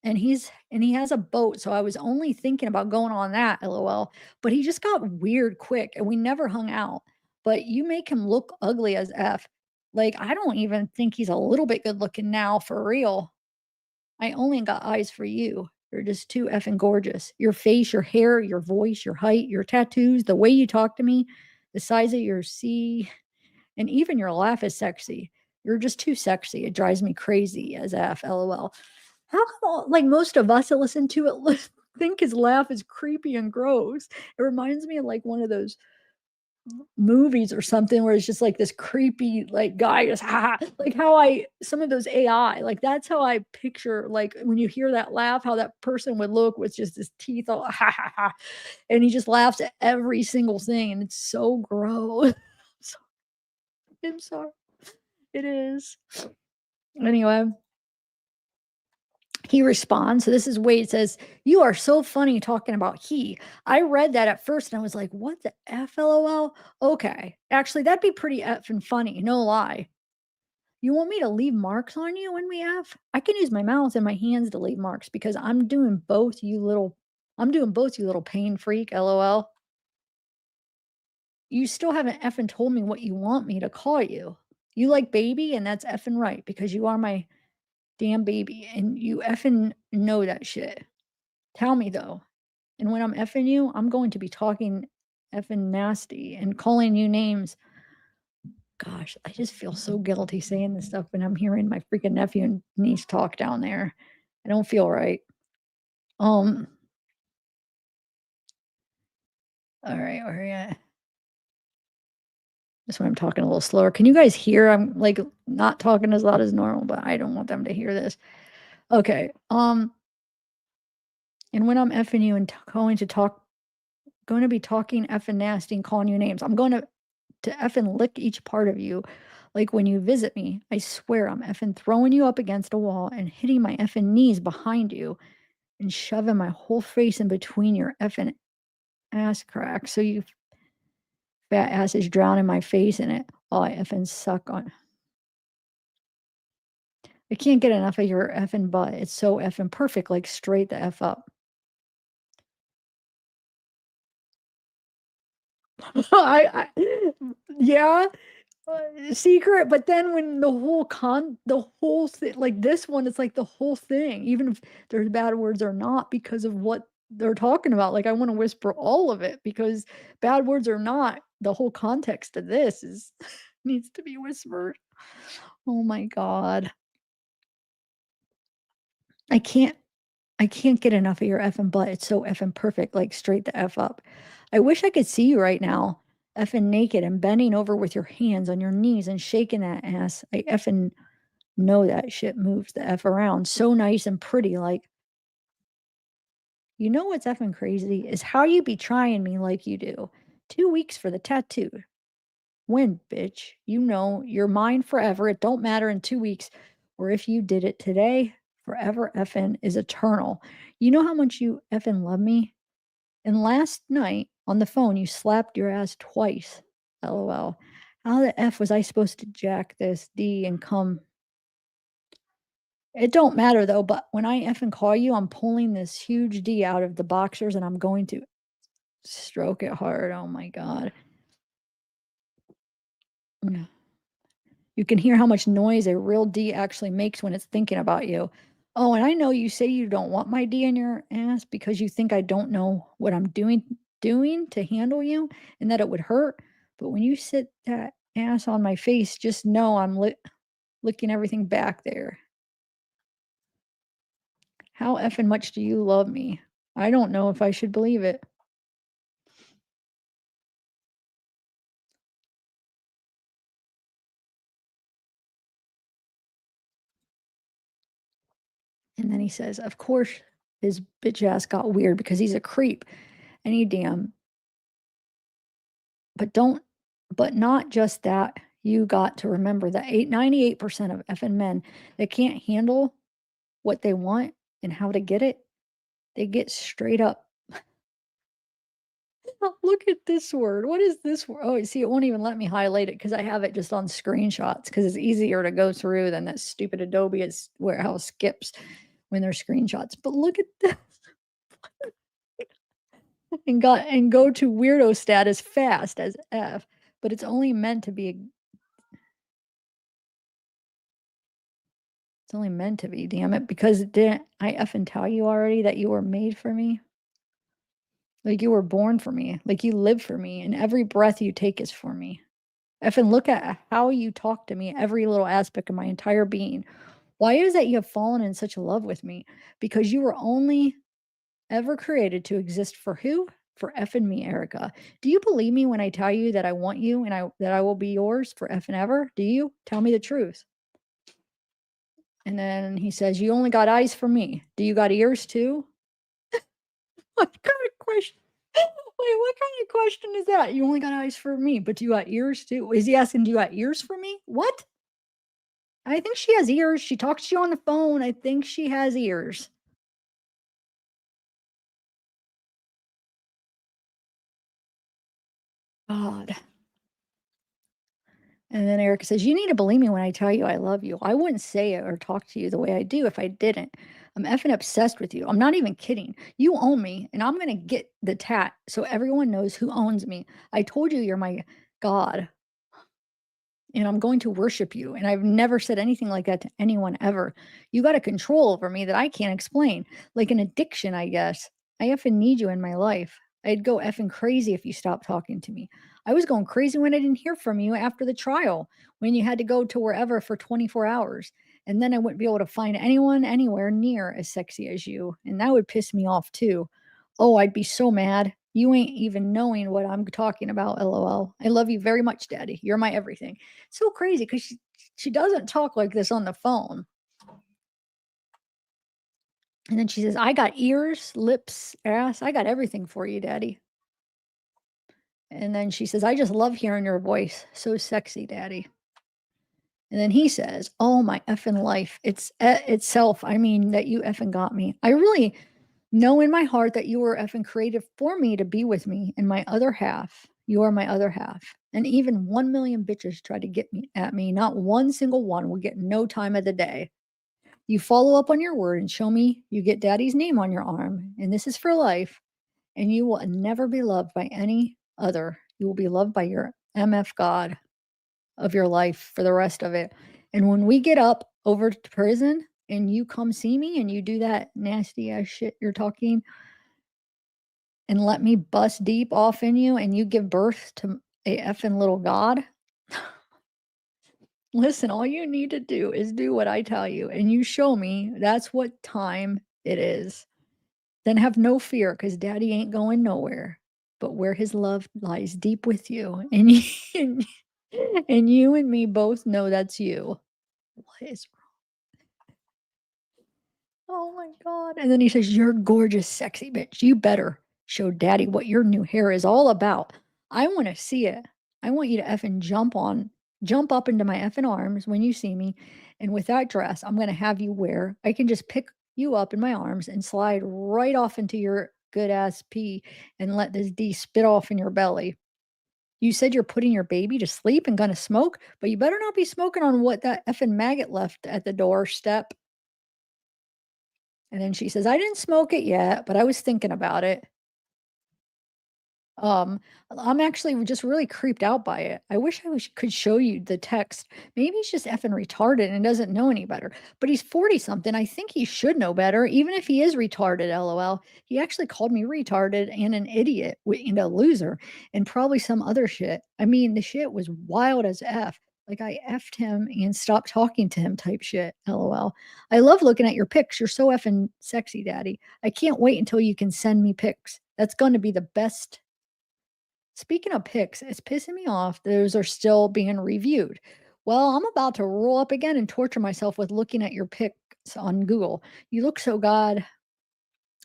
And he has a boat, so I was only thinking about going on that, LOL. But he just got weird quick and we never hung out. But you make him look ugly as F. Like, I don't even think he's a little bit good looking now for real. I only got eyes for you. You're just too effing gorgeous. Your face, your hair, your voice, your height, your tattoos, the way you talk to me, the size of your C, and even your laugh is sexy. You're just too sexy. It drives me crazy as F, LOL. How come, like most of us that listen to it, think his laugh is creepy and gross? It reminds me of like one of those movies or something where it's just like this creepy like guy just like how I some of those AI like that's how I picture like when you hear that laugh how that person would look with just his teeth all and he just laughs at every single thing and it's so gross. So, I'm sorry. It is. Anyway, he responds. So this is Wade says, "You are so funny talking about he." I read that at first and I was like, "What the F LOL?" Okay. Actually, that'd be pretty effing funny, no lie. You want me to leave marks on you when we F? I can use my mouth and my hands to leave marks because I'm doing both, you little pain freak, LOL. You still haven't effing told me what you want me to call you. You like baby, and that's effing right because you are my damn baby and you effing know that shit. Tell me though. And when I'm effing you, I'm going to be talking effing nasty and calling you names. Gosh, I just feel so guilty saying this stuff when I'm hearing my freaking nephew and niece talk down there. I don't feel right. Um, all right, where are you at? That's why I'm talking a little slower. Can you guys hear? I'm like not talking as loud as normal, but I don't want them to hear this. Okay. And when I'm effing you and going to be talking effing nasty and calling you names, I'm going to effing lick each part of you. Like when you visit me, I swear I'm effing throwing you up against a wall and hitting my effing knees behind you and shoving my whole face in between your effing ass cracks so you fat asses drowning my face in it while I effing suck on. I can't get enough of your effing butt. It's so effing perfect, like straight the F up. I yeah, secret, but then when the whole thing, like this one, it's like the whole thing, even if there's bad words or not, because of what they're talking about. Like I want to whisper all of it because bad words or not, the whole context of this is needs to be whispered. Oh my God. I can't I can't get enough of your effing butt. It's so effing perfect, like straight the F up. I wish I could see you right now, effing naked and bending over with your hands on your knees and shaking that ass. I effing know that shit moves the F around so nice and pretty. Like, you know what's effing crazy is how you be trying me like you do. 2 weeks for the tattoo. When, bitch? You know you're mine forever. It don't matter in 2 weeks. Or if you did it today, forever effing is eternal. You know how much you effing love me? And last night on the phone, you slapped your ass twice. LOL. How the F was I supposed to jack this D and come? It don't matter though, but when I effing call you, I'm pulling this huge D out of the boxers and I'm going to stroke it hard. Oh my God. Mm. You can hear how much noise a real D actually makes when it's thinking about you. Oh, and I know you say you don't want my D in your ass because you think I don't know what I'm doing to handle you and that it would hurt. But when you sit that ass on my face, just know I'm licking everything back there. How effing much do you love me? I don't know if I should believe it. And then he says, of course, his bitch ass got weird because he's a creep. Any damn But don't but not just that, you got to remember that 98% of effing men that can't handle what they want and how to get it, they get straight up. Look at this word. What is this word? Oh, see, it won't even let me highlight it because I have it just on screenshots because it's easier to go through than that stupid Adobe is where how it skips when they're screenshots. But look at this and go to weirdo status fast as F, but it's only meant to be It's only meant to be, damn it, because didn't I effing tell you already that you were made for me? Like, you were born for me, like, you live for me, and every breath you take is for me. Effing look at how you talk to me, every little aspect of my entire being. Why is that you have fallen in such love with me? Because you were only ever created to exist for who? For effing me, Erica. Do you believe me when I tell you that I want you and that I will be yours for effing ever? Do you? Tell me the truth. And then he says, "You only got eyes for me. Do you got ears too?" What kind of question? Wait, what kind of question is that? You only got eyes for me, but do you got ears too? Is he asking, do you got ears for me? What? I think she has ears. She talks to you on the phone. I think she has ears. God. And then Erica says, "You need to believe me when I tell you I love you. I wouldn't say it or talk to you the way I do if I didn't. I'm effing obsessed with you. I'm not even kidding. You own me, and I'm going to get the tat so everyone knows who owns me. I told you you're my God, and I'm going to worship you. And I've never said anything like that to anyone ever. You got a control over me that I can't explain, like an addiction, I guess. I effing need you in my life. I'd go effing crazy if you stopped talking to me. I was going crazy when I didn't hear from you after the trial, when you had to go to wherever for 24 hours. And then I wouldn't be able to find anyone anywhere near as sexy as you. And that would piss me off too. Oh, I'd be so mad. You ain't even knowing what I'm talking about, lol. I love you very much, Daddy. You're my everything. So crazy because she doesn't talk like this on the phone. And then she says, I got ears, lips, ass. I got everything for you, Daddy. And then she says, I just love hearing your voice. So sexy, Daddy. And then he says, oh, my effing life. It's itself. I mean, that you effing got me. I really know in my heart that you were effing creative for me to be with me and my other half. You are my other half. And even 1 million bitches try to get me at me. Not one single one will get no time of the day. You follow up on your word and show me you get daddy's name on your arm, and this is for life, and you will never be loved by any other. You will be loved by your MF God of your life for the rest of it. And when we get up over to prison and you come see me and you do that nasty ass shit you're talking and let me bust deep off in you and you give birth to a effing little God, listen, all you need to do is do what I tell you and you show me that's what time it is. Then have no fear because daddy ain't going nowhere, but where his love lies deep with you. And you and me both know that's you. What is Oh my God. And then he says, you're gorgeous, sexy bitch. You better show daddy what your new hair is all about. I want to see it. I want you to effing jump up into my effing arms when you see me. And with that dress, I'm going to have you wear, I can just pick you up in my arms and slide right off into your good ass pee and let this D spit off in your belly. You said you're putting your baby to sleep and gonna smoke, but you better not be smoking on what that effing maggot left at the doorstep. And then she says, "I didn't smoke it yet, but I was thinking about it." Um, I'm actually just really creeped out by it. I wish could show you the text. Maybe he's just effing retarded and doesn't know any better. But he's 40 something. I think he should know better, even if he is retarded. LOL. He actually called me retarded and an idiot and a loser and probably some other shit. I mean, the shit was wild as F. Like I effed him and stopped talking to him type shit. LOL. I love looking at your pics. You're so effing sexy, daddy. I can't wait until you can send me pics. That's going to be the best. Speaking of pics, it's pissing me off those are still being reviewed. Well, I'm about to roll up again and torture myself with looking at your pics on Google. You look so god.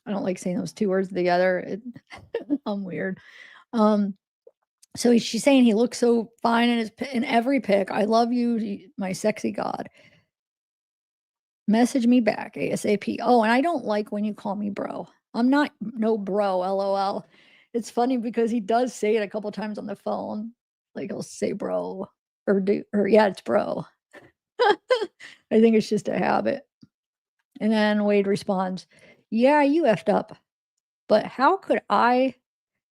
I don't like saying those two words together. I'm weird. Um, so she's saying he looks so fine in in every pic. I love you, my sexy god. Message me back ASAP. Oh, and I don't like when you call me bro. I'm not no bro, LOL. It's funny because he does say it a couple times on the phone. Like he'll say bro or yeah, it's bro. I think it's just a habit. And then Wade responds, "Yeah, you effed up. But how could I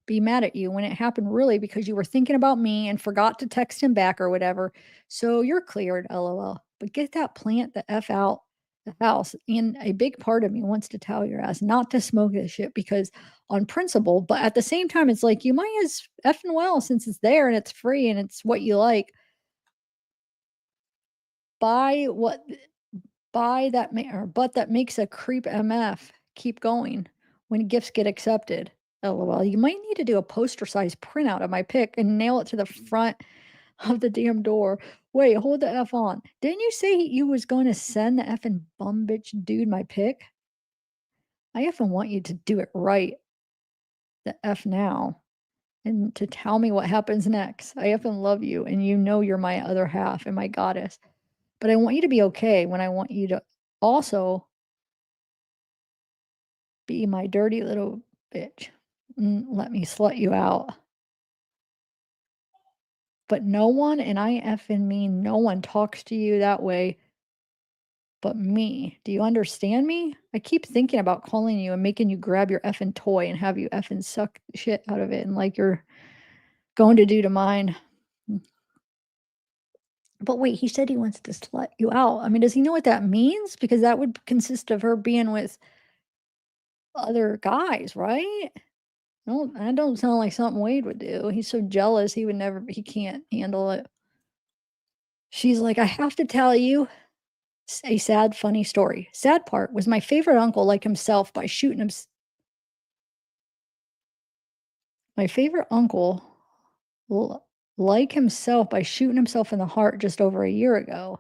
be mad at you when it happened really because you were thinking about me and forgot to text him back or whatever. So you're cleared, lol. But get that plant the F out the house. And a big part of me wants to tell your ass not to smoke this shit because on principle, but at the same time, it's like you might as effing well since it's there and it's free and it's what you like. Buy what buy that or but that makes a creep MF. Keep going when gifts get accepted. LOL. You might need to do a poster size printout of my pic and nail it to the front of the damn door. Wait, hold the F on. Didn't you say you was going to send the effing bum bitch dude my pic? I effing want you to do it right. The F now. And to tell me what happens next. I effing love you and you know you're my other half and my goddess. But I want you to be okay when I want you to also be my dirty little bitch. Let me slut you out. But no one, and I effing mean no one talks to you that way but me. Do you understand me? I keep thinking about calling you and making you grab your effing toy and have you effing suck shit out of it and like you're going to do to mine. Mm. But wait, he said he wants to slut you out. I mean, does he know what that means? Because that would consist of her being with other guys, right? No, that don't sound like something Wade would do. He's so jealous, he can't handle it. She's like, "I have to tell you a sad, funny story. Sad part was my favorite uncle, like himself, by shooting him. My favorite uncle, like himself, by shooting himself in the heart just over a year ago."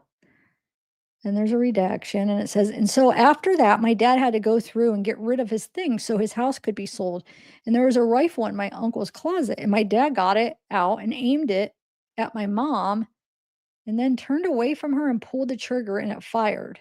And there's a redaction, and it says, "And so after that, my dad had to go through and get rid of his things so his house could be sold. And there was a rifle in my uncle's closet, and my dad got it out and aimed it at my mom, and then turned away from her and pulled the trigger, and it fired.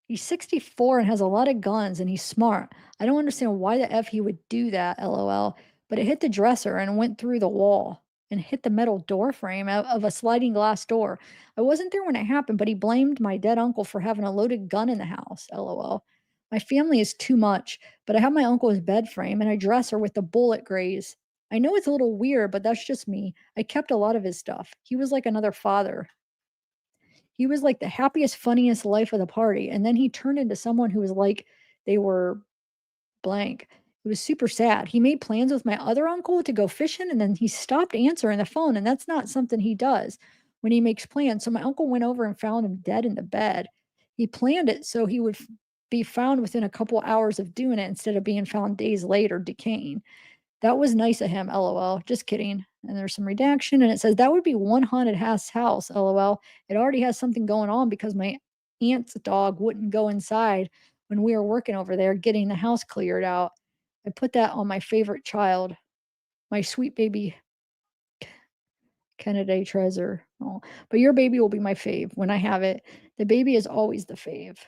He's 64 and has a lot of guns, and he's smart. I don't understand why the F he would do that, LOL. But it hit the dresser and went through the wall and hit the metal door frame of a sliding glass door. I wasn't there when it happened, but he blamed my dead uncle for having a loaded gun in the house, LOL. My family is too much, but I have my uncle's bed frame and a dresser with the bullet graze. I know it's a little weird, but that's just me. I kept a lot of his stuff. He was like another father. He was like the happiest, funniest life of the party, and then he turned into someone who was like they were blank. It was super sad. He made plans with my other uncle to go fishing, and then he stopped answering the phone, and that's not something he does when he makes plans. So my uncle went over and found him dead in the bed. He planned it so he would be found within a couple hours of doing it instead of being found days later decaying. That was nice of him, LOL. Just kidding. And there's some redaction, and it says that would be one haunted house, LOL. It already has something going on because my aunt's dog wouldn't go inside when we were working over there getting the house cleared out. I put that on my favorite child, my sweet baby Kennedy Treasure. Oh, but your baby will be my fave when I have it. The baby is always the fave.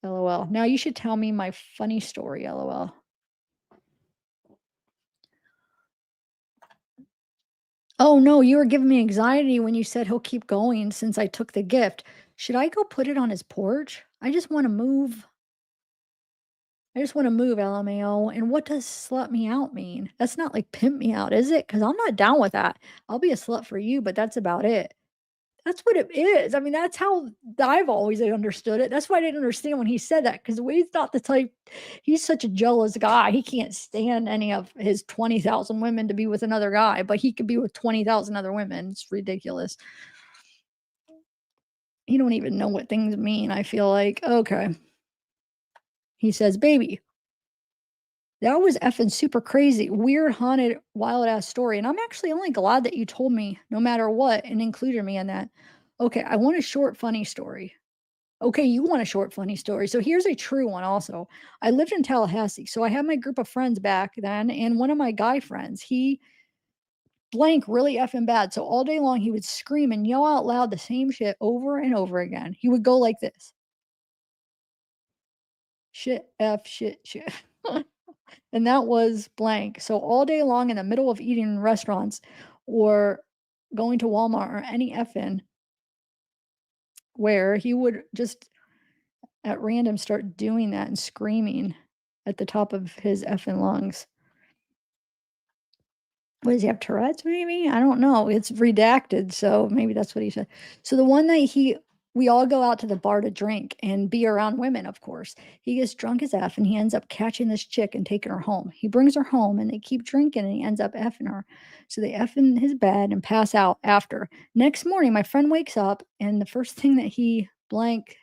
LOL. Now you should tell me my funny story, LOL. Oh, no, you were giving me anxiety when you said he'll keep going since I took the gift. Should I go put it on his porch? I just want to move. I just want to move, LMAO. And what does slut me out mean? That's not like pimp me out, is it? Because I'm not down with that. I'll be a slut for you, but that's about it. That's what it is. I mean, that's how I've always understood it. That's why I didn't understand when he said that, because Wade's not the type, he's such a jealous guy. He can't stand any of his 20,000 women to be with another guy, but he could be with 20,000 other women. It's ridiculous. He don't even know what things mean, I feel like. Okay. He says, "Baby, that was effing super crazy, weird, haunted, wild ass story. And I'm actually only glad that you told me no matter what and included me in that. Okay, I want a short, funny story." Okay, you want a short, funny story. So here's a true one also. I lived in Tallahassee. So I had my group of friends back then, and one of my guy friends, he blank really effing bad. So all day long, he would scream and yell out loud the same shit over and over again. He would go like this: shit, F, shit, shit. And that was blank. So all day long in the middle of eating in restaurants or going to Walmart or any effing where he would just at random start doing that and screaming at the top of his effing lungs. What does he have, Tourette's maybe? I don't know. It's redacted, so maybe that's what he said. So the one night we all go out to the bar to drink and be around women, of course. He gets drunk as F and he ends up catching this chick and taking her home. He brings her home and they keep drinking and he ends up effing her. So they F in his bed and pass out after. Next morning, my friend wakes up and the first thing that he blank,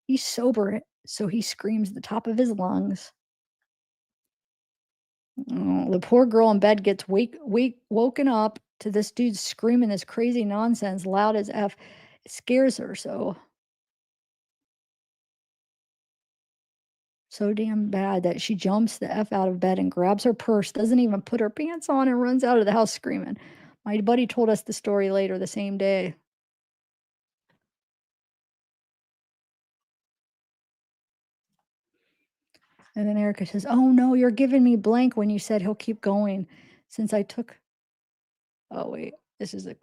he's sober, so he screams at the top of his lungs. Oh, the poor girl in bed gets woken up to this dude screaming this crazy nonsense loud as F. It scares her so damn bad that she jumps the F out of bed and grabs her purse, doesn't even put her pants on, and runs out of the house screaming. My buddy told us the story later the same day. And then Erica says, "Oh no, you're giving me blank when you said he'll keep going since I took." Oh wait, this is a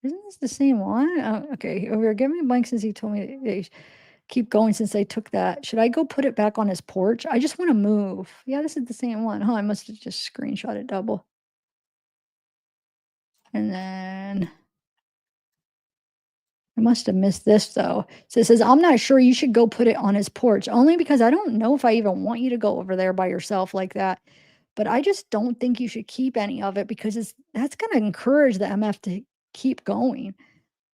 isn't this the same one? Okay, we are giving me blank since he told me they keep going since I took that. Should I go put it back on his porch? I just want to move. Yeah, this is the same one. Huh, I must have just screenshot it double. And then I must have missed this though. So it says, I'm not sure you should go put it on his porch, only because I don't know if I even want you to go over there by yourself like that. But I just don't think you should keep any of it because that's going to encourage the MF to keep going.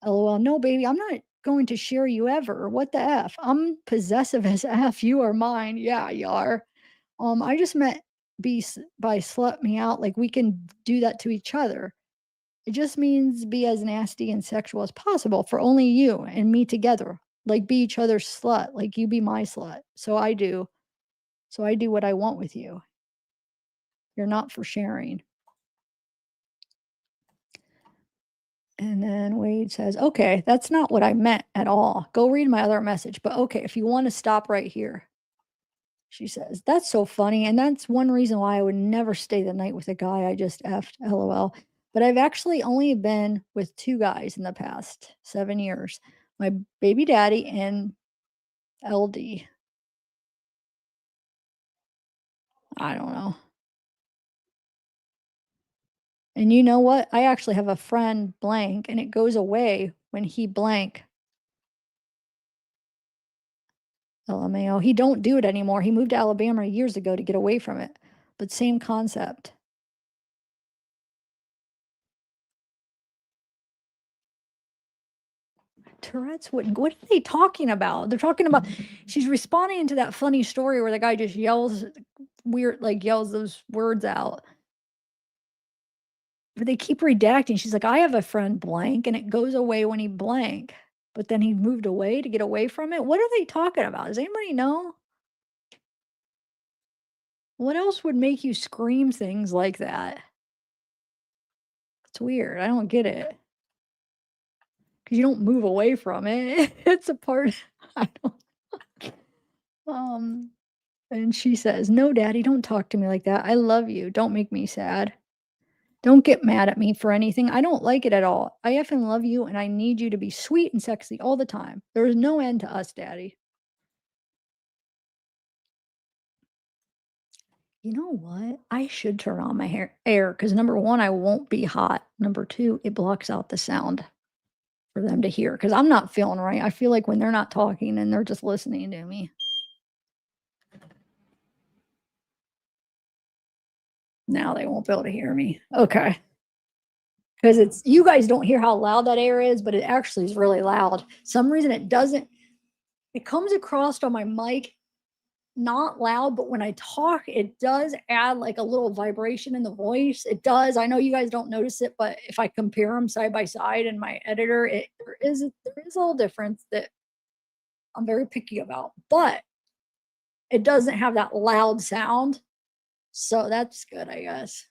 LOL. No, baby, I'm not going to share you ever. What the F? I'm possessive as F. You are mine. Yeah, you are. I just meant by slut me out. Like we can do that to each other. It just means be as nasty and sexual as possible for only you and me together. Like be each other's slut. Like you be my slut. So I do. So I do what I want with you. You're not for sharing. And then Wade says, okay, that's not what I meant at all. Go read my other message. But okay, if you want to stop right here, she says, that's so funny. And that's one reason why I would never stay the night with a guy I just effed, LOL. But I've actually only been with two guys in the past 7 years, my baby daddy and LD. I don't know. And you know what? I actually have a friend blank, and it goes away when he blank. LMAO. He don't do it anymore. He moved to Alabama years ago to get away from it. But same concept. Tourette's, what are they talking about? They're talking about she's responding to that funny story where the guy just yells weird, like yells those words out. But they keep redacting. She's like, I have a friend blank, and it goes away when he blank. But then he moved away to get away from it. What are they talking about? Does anybody know? What else would make you scream things like that? It's weird. I don't get it. Because you don't move away from it. It's a part. I don't. Um, and she says, "No, daddy, don't talk to me like that. I love you. Don't make me sad. Don't get mad at me for anything. I don't like it at all. I effing love you and I need you to be sweet and sexy all the time. There is no end to us, daddy." You know what? I should turn on my air because number one, I won't be hot. Number two, it blocks out the sound for them to hear because I'm not feeling right. I feel like when they're not talking and they're just listening to me. Now they won't be able to hear me. Okay. Because it's you guys don't hear how loud that air is, but it actually is really loud. Some reason it doesn't. It comes across on my mic not loud, but when I talk, it does add like a little vibration in the voice. It does. I know you guys don't notice it, but if I compare them side by side in my editor, there is a little difference that I'm very picky about, but it doesn't have that loud sound. So that's good, I guess.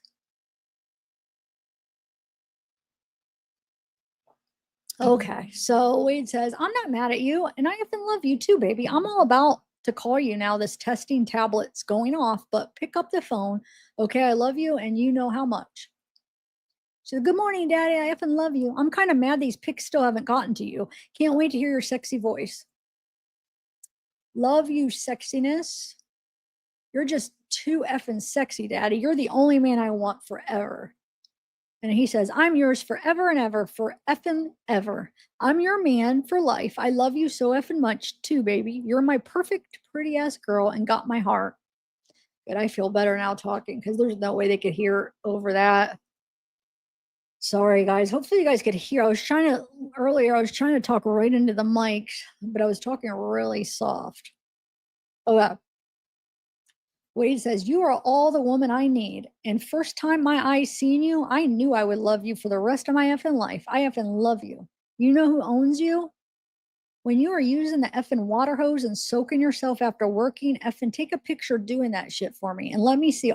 Okay, so Wade says, I'm not mad at you, and I even love you too, baby. I'm all about to call you now. This testing tablet's going off, but pick up the phone. Okay, I love you, and you know how much. So, good morning, Daddy. I effing love you. I'm kind of mad these pics still haven't gotten to you. Can't wait to hear your sexy voice. Love you, sexiness. You're just too effing sexy, Daddy. You're the only man I want forever. And he says, I'm yours forever and ever, for effing ever. I'm your man for life. I love you so effing much too, baby. You're my perfect, pretty ass girl and got my heart. But I feel better now talking because there's no way they could hear over that. Sorry, guys. Hopefully, you guys could hear. I was trying to talk right into the mic, but I was talking really soft. Oh, yeah. Wade says, you are all the woman I need. And first time my eyes seen you, I knew I would love you for the rest of my effing life. I effing love you. You know who owns you? When you are using the effing water hose and soaking yourself after working, effing take a picture doing that shit for me and let me see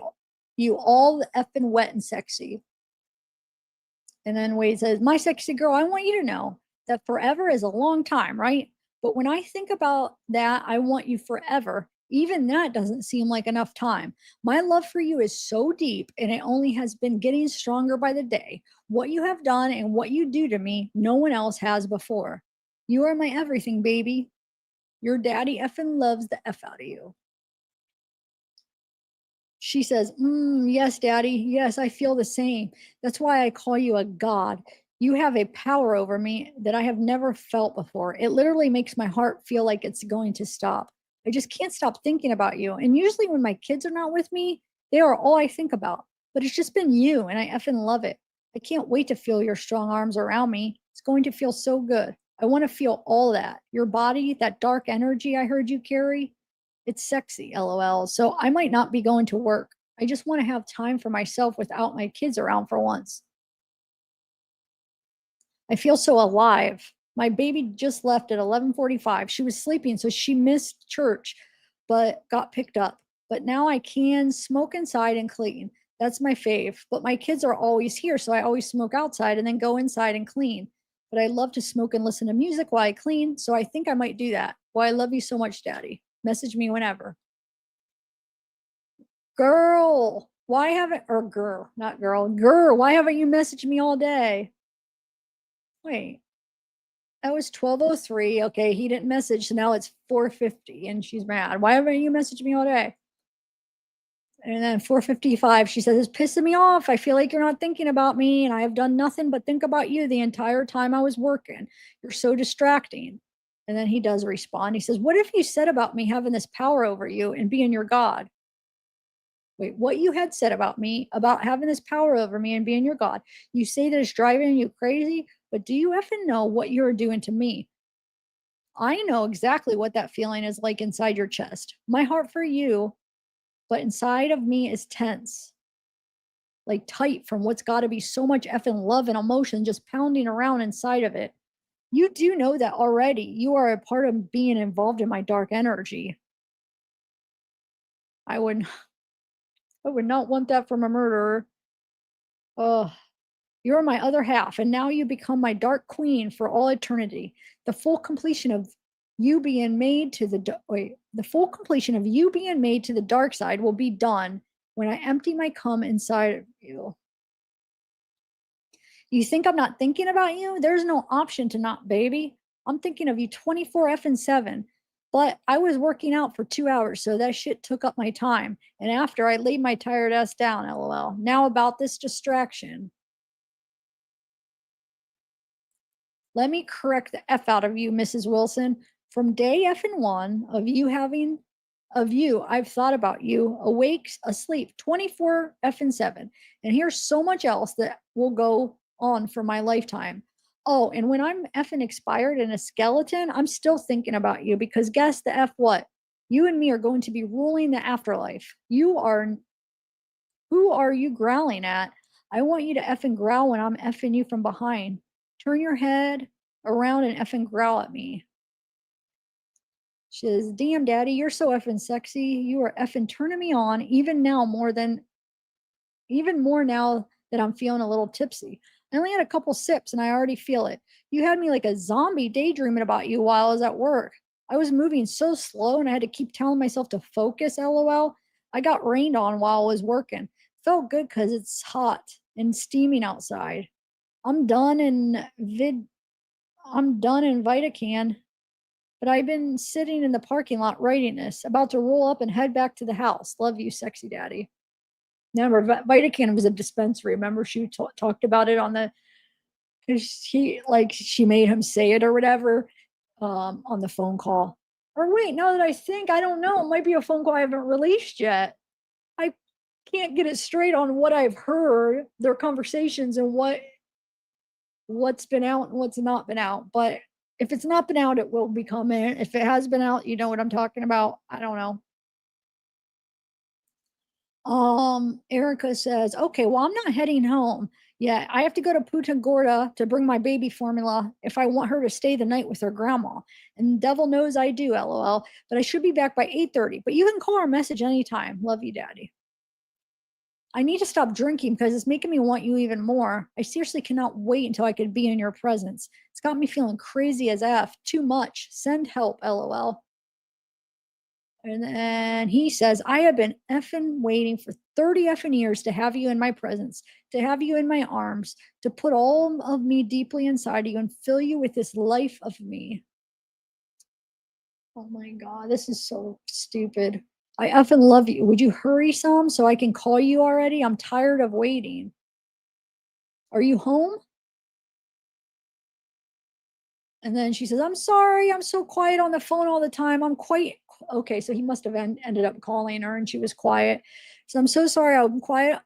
you all effing wet and sexy. And then Wade says, my sexy girl, I want you to know that forever is a long time, right? But when I think about that, I want you forever. Even that doesn't seem like enough time. My love for you is so deep and it only has been getting stronger by the day. What you have done and what you do to me, no one else has before. You are my everything, baby. Your daddy effing loves the F out of you. She says, yes, daddy. Yes, I feel the same. That's why I call you a god. You have a power over me that I have never felt before. It literally makes my heart feel like it's going to stop. I just can't stop thinking about you. And usually, when my kids are not with me, they are all I think about. But it's just been you, and I effing love it. I can't wait to feel your strong arms around me. It's going to feel so good. I want to feel all that. Your body, that dark energy I heard you carry, it's sexy, lol. So I might not be going to work. I just want to have time for myself without my kids around for once. I feel so alive. My baby just left at 11:45. She was sleeping, so she missed church, but got picked up. But now I can smoke inside and clean. That's my fave. But my kids are always here, so I always smoke outside and then go inside and clean. But I love to smoke and listen to music while I clean, so I think I might do that. Well, I love you so much, Daddy. Message me whenever. Girl, why haven't, or girl, not girl, girl, why haven't you messaged me all day? Wait, that was 12:03. Okay, he didn't message, so now it's 4:50 and she's mad. Why haven't you messaged me all day? And then 4:55, she says, it's pissing me off. I feel like you're not thinking about me, and I have done nothing but think about you the entire time I was working. You're so distracting. And then he does respond. He says, what if you said about me having this power over you and being your God? Wait, what you had said about me, about having this power over me and being your God, you say that it's driving you crazy, but do you effing know what you're doing to me? I know exactly what that feeling is like inside your chest. My heart for you, but inside of me is tense, like tight from what's got to be so much effing love and emotion just pounding around inside of it. You do know that already. You are a part of being involved in my dark energy. I would I would not want that from a murderer. Oh, you're my other half, and now you become my dark queen for all eternity. The full completion of you being made to the wait, the full completion of you being made to the dark side will be done when I empty my cum inside of you. You think I'm not thinking about you? There's no option to not, baby. I'm thinking of you 24 F and 7. But I was working out for 2 hours, so that shit took up my time. And after I laid my tired ass down, lol. Now about this distraction. Let me correct the F out of you, Mrs. Wilson. From day F and one of you, I've thought about you, awake, asleep, 24 F and 7. And here's so much else that will go on for my lifetime. Oh, and when I'm effing expired and a skeleton, I'm still thinking about you because guess the F what? You and me are going to be ruling the afterlife. Who are you growling at? I want you to effing growl when I'm effing you from behind. Turn your head around and effing growl at me. She says, damn, daddy, you're so effing sexy. You are effing turning me on even more now that I'm feeling a little tipsy. I only had a couple sips and I already feel it. You had me like a zombie daydreaming about you while I was at work. I was moving so slow and I had to keep telling myself to focus, lol. I got rained on while I was working. Felt good because it's hot and steaming outside. I'm done in vid I'm done in Vitacan, but I've been sitting in the parking lot writing this, about to roll up and head back to the house. Love you, sexy daddy. Remember, Vitacan was a dispensary. Remember, she talked about it on the, she made him say it or whatever on the phone call. Or wait, now that I think, I don't know. It might be a phone call I haven't released yet. I can't get it straight on what I've heard, their conversations, and what's been out and what's not been out. But if it's not been out, it will be coming. If it has been out, you know what I'm talking about. I don't know. Erika says, okay, well, I'm not heading home. Yeah, I have to go to Punta Gorda to bring my baby formula if I want her to stay the night with her grandma. And devil knows I do, lol. But I should be back by 8:30. But you can call or message anytime. Love you, daddy. I need to stop drinking because it's making me want you even more. I seriously cannot wait until I could be in your presence. It's got me feeling crazy as F. Too much. Send help, lol. And then he says, I have been effing waiting for 30 effing years to have you in my presence, to have you in my arms, to put all of me deeply inside you and fill you with this life of me. Oh my God, this is so stupid. I effing love you. Would you hurry some so I can call you already? I'm tired of waiting. Are you home? And then she says, I'm sorry, I'm so quiet on the phone all the time. I'm quite okay. So he must have ended up calling her and she was quiet. So I'm so sorry, I'm quiet.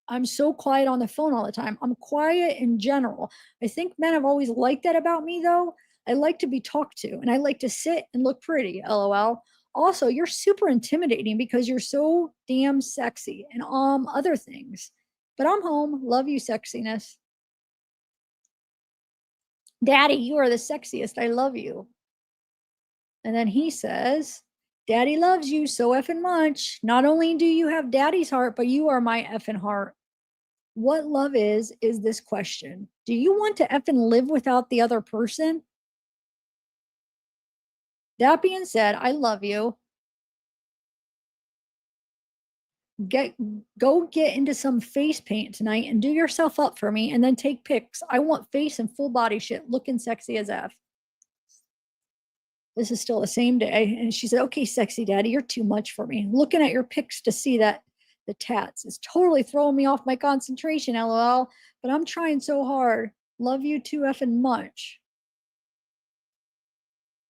I'm so quiet on the phone all the time. I'm quiet in general. I think men have always liked that about me, though. I like to be talked to and I like to sit and look pretty. LOL. Also, you're super intimidating because you're so damn sexy and other things. But I'm home. Love you, sexiness. Daddy, you are the sexiest. I love you. And then he says, Daddy loves you so effing much. Not only do you have daddy's heart, but you are my effing heart. What love is this question. Do you want to effing live without the other person? That being said, I love you. Get Go get into some face paint tonight and do yourself up for me and then take pics. I want face and full body shit looking sexy as F. This is still the same day. And she said, okay, sexy daddy, you're too much for me. Looking at your pics to see that the tats is totally throwing me off my concentration, LOL. But I'm trying so hard. Love you too effing much.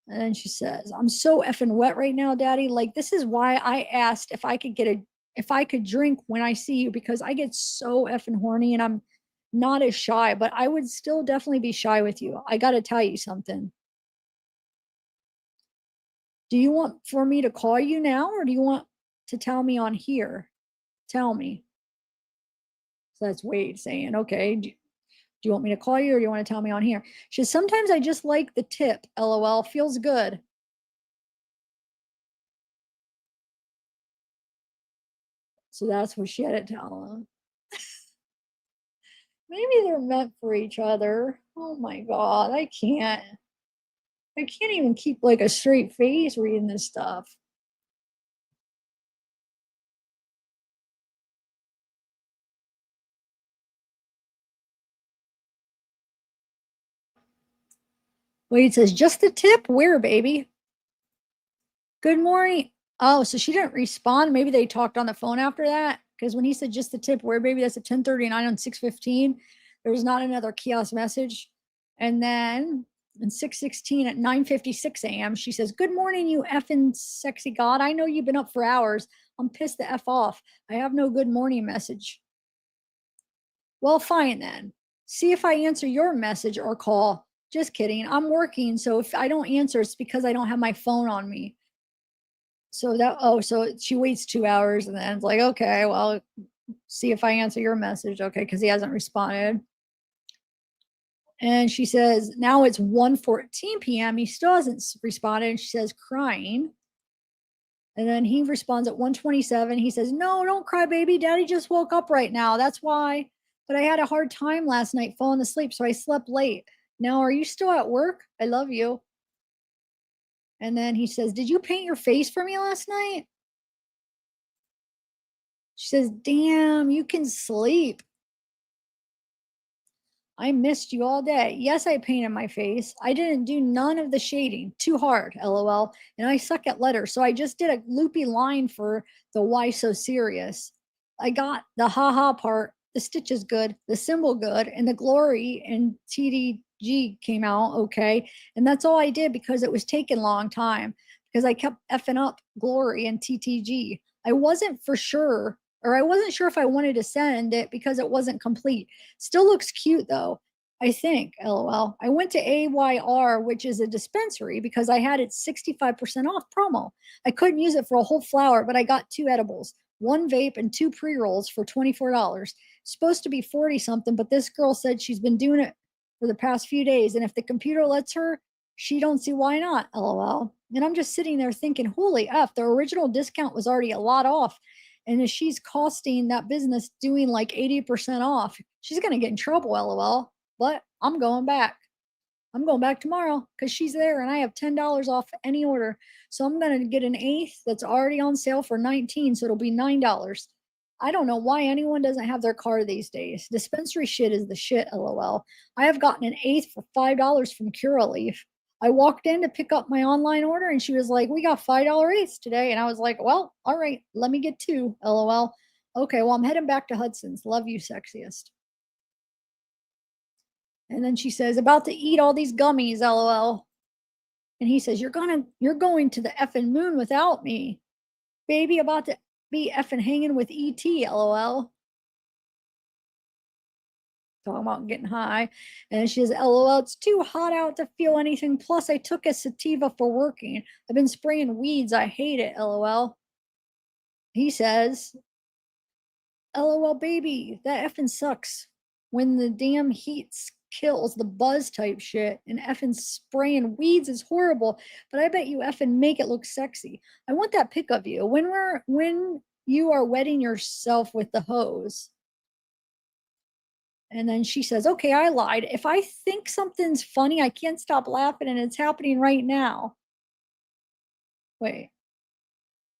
And then she says, I'm so effing wet right now, daddy. Like, this is why I asked if I could drink when I see you, because I get so effing horny and I'm not as shy, but I would still definitely be shy with you. I got to tell you something. Do you want for me to call you now or do you want to tell me on here? Tell me. So that's Wade saying, okay, do you want me to call you or do you want to tell me on here? She says, sometimes I just like the tip. LOL. Feels good. So that's what she had to tell him. Maybe they're meant for each other. Oh my God. I can't even keep like a straight face reading this stuff. Wade says, just the tip? Where, baby? Good morning. Oh, so she didn't respond. Maybe they talked on the phone after that. Because when he said just the tip, where baby, that's at 10:39 on 6:15. There was not another kiosk message. And then in 6:16 at 9:56 a.m., she says, good morning, you effing sexy god. I know you've been up for hours. I'm pissed the F off. I have no good morning message. Well, fine then. See if I answer your message or call. Just kidding. I'm working. So if I don't answer, it's because I don't have my phone on me. So she waits 2 hours and then it's like, okay, well, see if I answer your message. Okay, because he hasn't responded. And she says, now it's 1:14 p.m. He still hasn't responded. And she says, crying. And then he responds at 1:27. He says, no, don't cry, baby. Daddy just woke up right now. That's why. But I had a hard time last night falling asleep, so I slept late. Now, are you still at work? I love you. And then he says, did you paint your face for me last night? She says, damn, you can sleep. I missed you all day. Yes, I painted my face. I didn't do none of the shading. Too hard, LOL. And I suck at letters. So I just did a loopy line for the why so serious. I got the haha part. The stitch is good, the symbol good, and the glory and TDG came out okay. And that's all I did because it was taking a long time because I kept effing up glory and TTG. I wasn't sure if I wanted to send it because it wasn't complete. Still looks cute though. I think, LOL. I went to AYR, which is a dispensary, because I had it 65% off promo. I couldn't use it for a whole flower, but I got two edibles, one vape, and two pre rolls for $24. Supposed to be 40 something, but this girl said she's been doing it for the past few days. And if the computer lets her, she don't see why not, LOL. And I'm just sitting there thinking, holy F, the original discount was already a lot off. And if she's costing that business doing like 80% off, she's going to get in trouble, LOL. But I'm going back. I'm going back tomorrow because she's there and I have $10 off any order. So I'm going to get an eighth that's already on sale for 19. So it'll be $9. I don't know why anyone doesn't have their card these days. Dispensary shit is the shit, LOL. I have gotten an eighth for $5 from Curaleaf. I walked in to pick up my online order and she was like, we got $5 eighths today. And I was like, well, all right, let me get two, LOL. Okay, well, I'm heading back to Hudson's. Love you, sexiest. And then she says, about to eat all these gummies, lol. And he says, you're going to the effing moon without me. Baby, about to be effing hanging with ET, lol. Talking about getting high. And she says, lol, it's too hot out to feel anything. Plus, I took a sativa for working. I've been spraying weeds. I hate it, lol. He says, lol, baby, that effing sucks. When the damn heat kills the buzz type shit, and effing spraying weeds is horrible, but I bet you effing make it look sexy. I want that pic of you when you are wetting yourself with the hose. And then she says, okay, I lied. If I think something's funny, I can't stop laughing, and it's happening right now. Wait,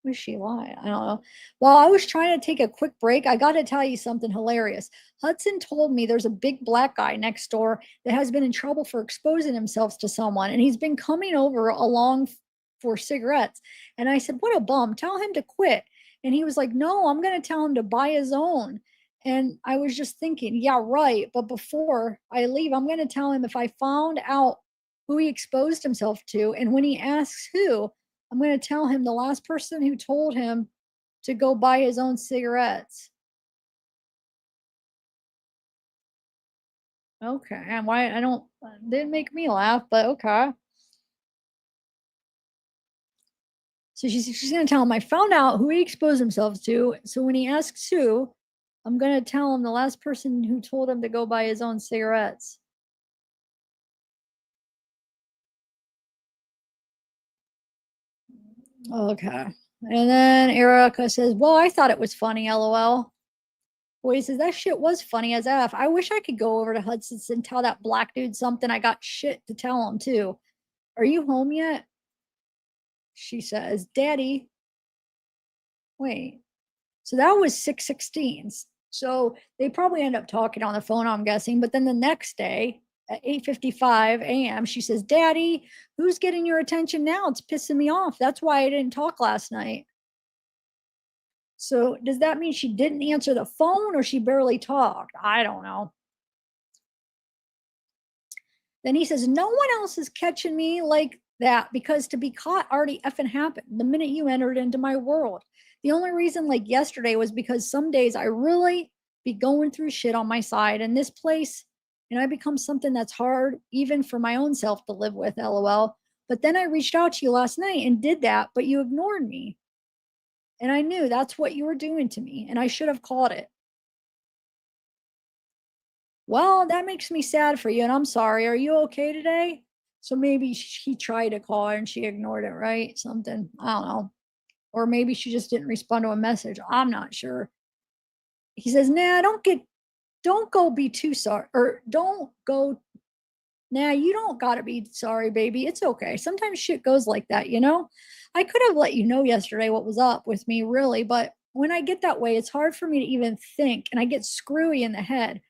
was she lying? I don't know. While I was trying to take a quick break, I got to tell you something hilarious. Hudson told me there's a big black guy next door that has been in trouble for exposing himself to someone, and he's been coming over along for cigarettes. And I said, what a bum. Tell him to quit. And he was like, no, I'm going to tell him to buy his own. And I was just thinking, yeah, right. But before I leave, I'm going to tell him if I found out who he exposed himself to, and when he asks who, I'm going to tell him the last person who told him to go buy his own cigarettes. Okay. And why I don't didn't make me laugh, but okay. So she's going to tell him I found out who he exposed himself to. So when he asks who, I'm going to tell him the last person who told him to go buy his own cigarettes. Okay. And then Erika says, well, I thought it was funny, lol. Boy, he says, that shit was funny as F. I wish I could go over to Hudson's and tell that black dude something. I got shit to tell him, too. Are you home yet? She says, Daddy. Wait. So that was 6:16. So they probably end up talking on the phone, I'm guessing. But then the next day at 8:55 a.m., she says, Daddy, who's getting your attention now? It's pissing me off. That's why I didn't talk last night. So does that mean she didn't answer the phone or she barely talked? I don't know. Then he says, no one else is catching me like that because to be caught already effing happened the minute you entered into my world. The only reason like yesterday was because some days I really be going through shit on my side and this place, and I become something that's hard even for my own self to live with, lol. But then I reached out to you last night and did that, but you ignored me. And I knew that's what you were doing to me, and I should have caught it. Well, that makes me sad for you, and I'm sorry. Are you okay today? So maybe he tried to call her and she ignored it, right? Something. I don't know. Or maybe she just didn't respond to a message. I'm not sure. He says, nah, don't go be too sorry. Or don't go, nah, you don't gotta be sorry, baby. It's okay. Sometimes shit goes like that, you know? I could have let you know yesterday what was up with me, really, but when I get that way, it's hard for me to even think and I get screwy in the head.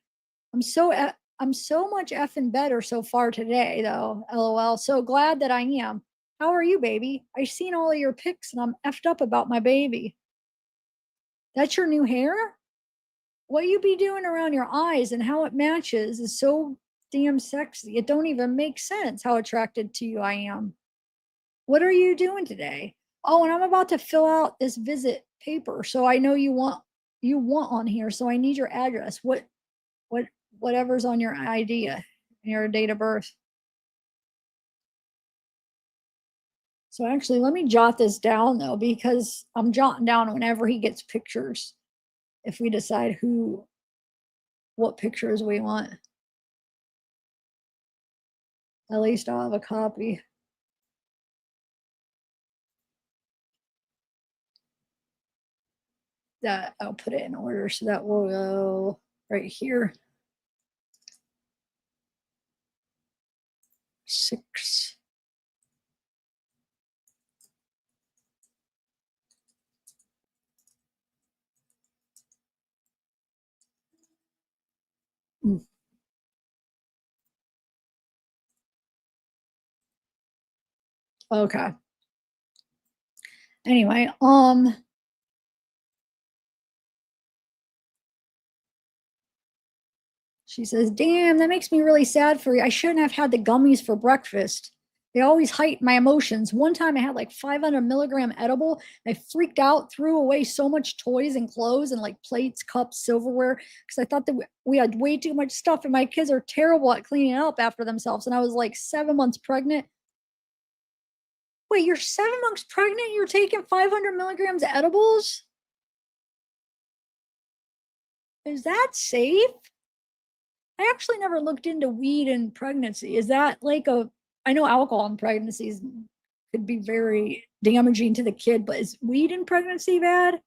I'm so much effing better so far today, though. LOL. So glad that I am. How are you, baby? I've seen all of your pics and I'm effed up about my baby. That's your new hair? What you be doing around your eyes and how it matches is so damn sexy. It don't even make sense how attracted to you I am. What are you doing today? Oh, and I'm about to fill out this visit paper. So I know you want on here. So I need your address. What whatever's on your ID, your date of birth. So actually, let me jot this down though, because I'm jotting down whenever he gets pictures. If we decide what pictures we want, at least I'll have a copy. That I'll put it in order so that will go right here. 6. Mm. Okay. Anyway, She says, damn, that makes me really sad for you. I shouldn't have had the gummies for breakfast. They always heighten my emotions. One time I had like 500 milligram edible. I freaked out, threw away so much toys and clothes and like plates, cups, silverware, because I thought that we had way too much stuff and my kids are terrible at cleaning up after themselves. And I was like 7 months pregnant. Wait, you're 7 months pregnant? You're taking 500 milligrams of edibles? Is that safe? I actually never looked into weed in pregnancy. Is that like a, I know alcohol in pregnancies could be very damaging to the kid, but is weed in pregnancy bad?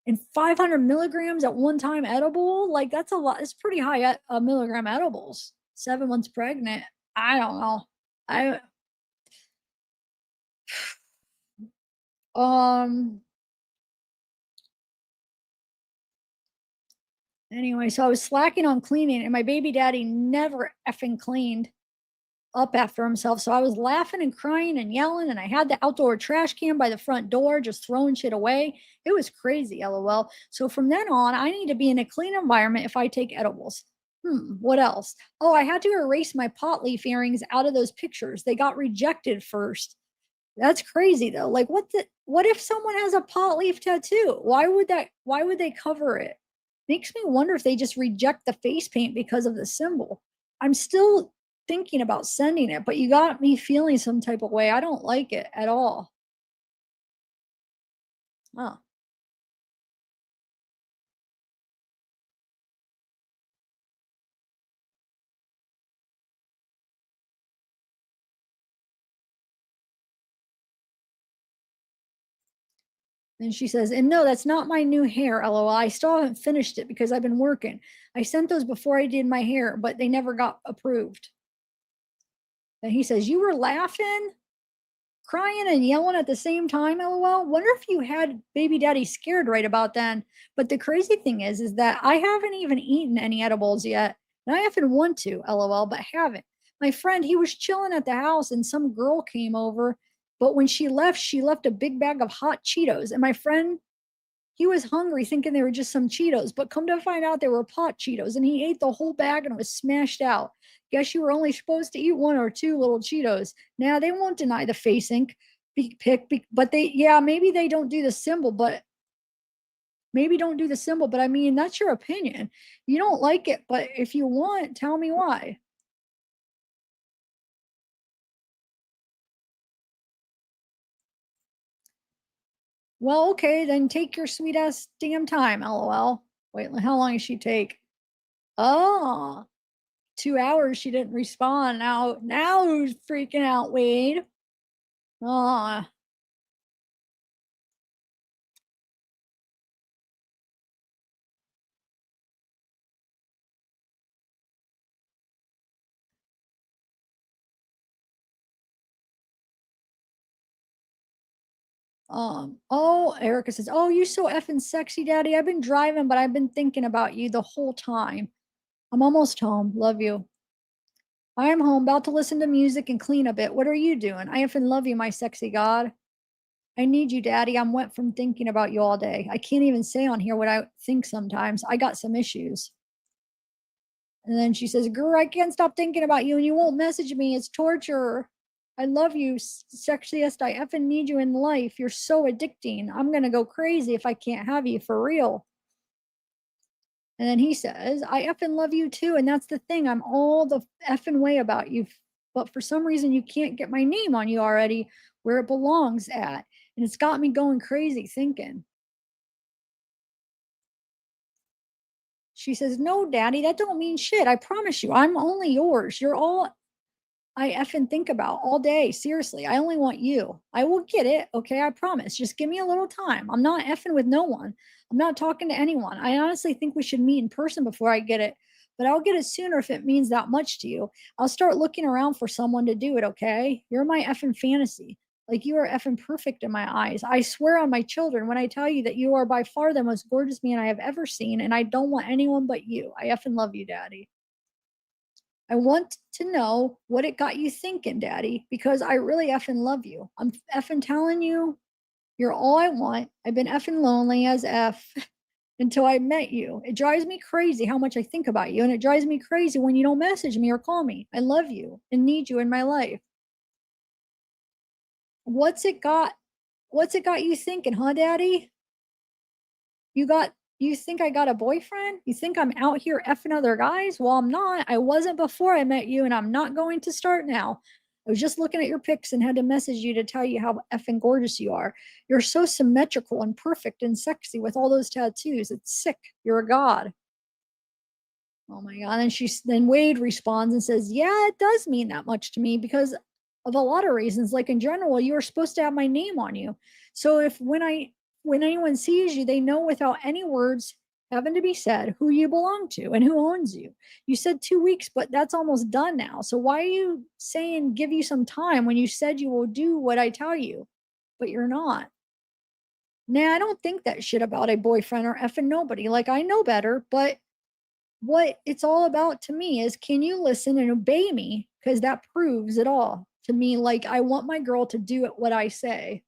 And 500 milligrams at one time edible? Like that's a lot. It's pretty high milligram edibles. 7 months pregnant. I don't know. I, um, anyway, so I was slacking on cleaning and my baby daddy never effing cleaned up after himself. So I was laughing and crying and yelling, and I had the outdoor trash can by the front door, just throwing shit away. It was crazy, lol. So from then on, I need to be in a clean environment if I take edibles. What else? Oh, I had to erase my pot leaf earrings out of those pictures. They got rejected first. That's crazy though. Like what if someone has a pot leaf tattoo? Why would they cover it? Makes me wonder if they just reject the face paint because of the symbol. I'm still thinking about sending it, but you got me feeling some type of way. I don't like it at all. Oh. And she says, and no, that's not my new hair, lol. I still haven't finished it because I've been working. I sent those before I did my hair, but they never got approved. And he says, you were laughing, crying and yelling at the same time, lol. Wonder if you had baby daddy scared right about then. But the crazy thing is that I haven't even eaten any edibles yet. And I haven't want to, lol, but haven't. My friend, he was chilling at the house and some girl came over. But when she left a big bag of hot Cheetos. And my friend, he was hungry thinking they were just some Cheetos, but come to find out they were pot Cheetos. And he ate the whole bag and was smashed out. Guess you were only supposed to eat one or two little Cheetos. Now they won't deny the face ink pick, but they, yeah, maybe they don't do the symbol, but maybe don't do the symbol. But I mean, that's your opinion. You don't like it, but if you want, tell me why. Well, okay, then take your sweet ass damn time, lol. Wait, how long does she take? Oh, 2 hours she didn't respond. Now who's freaking out, Wade? Oh, oh, Erica says, oh, you so effing sexy, daddy. I've been driving, but I've been thinking about you the whole time. I'm almost home. Love you. I am home, about to listen to music and clean a bit. What are you doing? I effing love you, my sexy god. I need you, daddy. I'm wet from thinking about you all day. I can't even say on here what I think sometimes. I got some issues. And then she says, girl, I can't stop thinking about you and you won't message me. It's torture. I love you, sexiest. I effing need you in life. You're so addicting. I'm going to go crazy if I can't have you for real. And then he says, I effing love you too. And that's the thing. I'm all the effing way about you. But for some reason, you can't get my name on you already where it belongs at. And it's got me going crazy thinking. She says, no, daddy, that don't mean shit. I promise you, I'm only yours. You're all I effing think about all day. Seriously, I only want you. I will get it. Okay, I promise. Just give me a little time. I'm not effing with no one. I'm not talking to anyone. I honestly think we should meet in person before I get it, but I'll get it sooner if it means that much to you. I'll start looking around for someone to do it. Okay, you're my effing fantasy. Like you are effing perfect in my eyes. I swear on my children when I tell you that you are by far the most gorgeous man I have ever seen, and I don't want anyone but you. I effing love you, daddy. I want to know what it got you thinking, daddy, because I really effing love you. I'm effing telling you, you're all I want. I've been effing lonely as F. until I met you. It drives me crazy how much I think about you, and it drives me crazy when you don't message me or call me. I love you and need you in my life. What's it got? What's it got you thinking, huh, Daddy? You think I got a boyfriend? You think I'm out here effing other guys? Well, I'm not. I wasn't before I met you, and I'm not going to start now. I was just looking at your pics and had to message you to tell you how effing gorgeous you are. You're so symmetrical and perfect and sexy with all those tattoos. It's sick. You're a god. Oh my god. And then Wade responds and says, "Yeah, it does mean that much to me because of a lot of reasons. Like in general, you are supposed to have my name on you. So if when anyone sees you, they know without any words having to be said who you belong to and who owns you. You said 2 weeks, but that's almost done now. So why are you saying give you some time when you said you will do what I tell you, but you're not? Nah, I don't think that shit about a boyfriend or effing nobody. Like I know better, but what it's all about to me is can you listen and obey me? Because that proves it all to me. Like, I want my girl to do it what I say.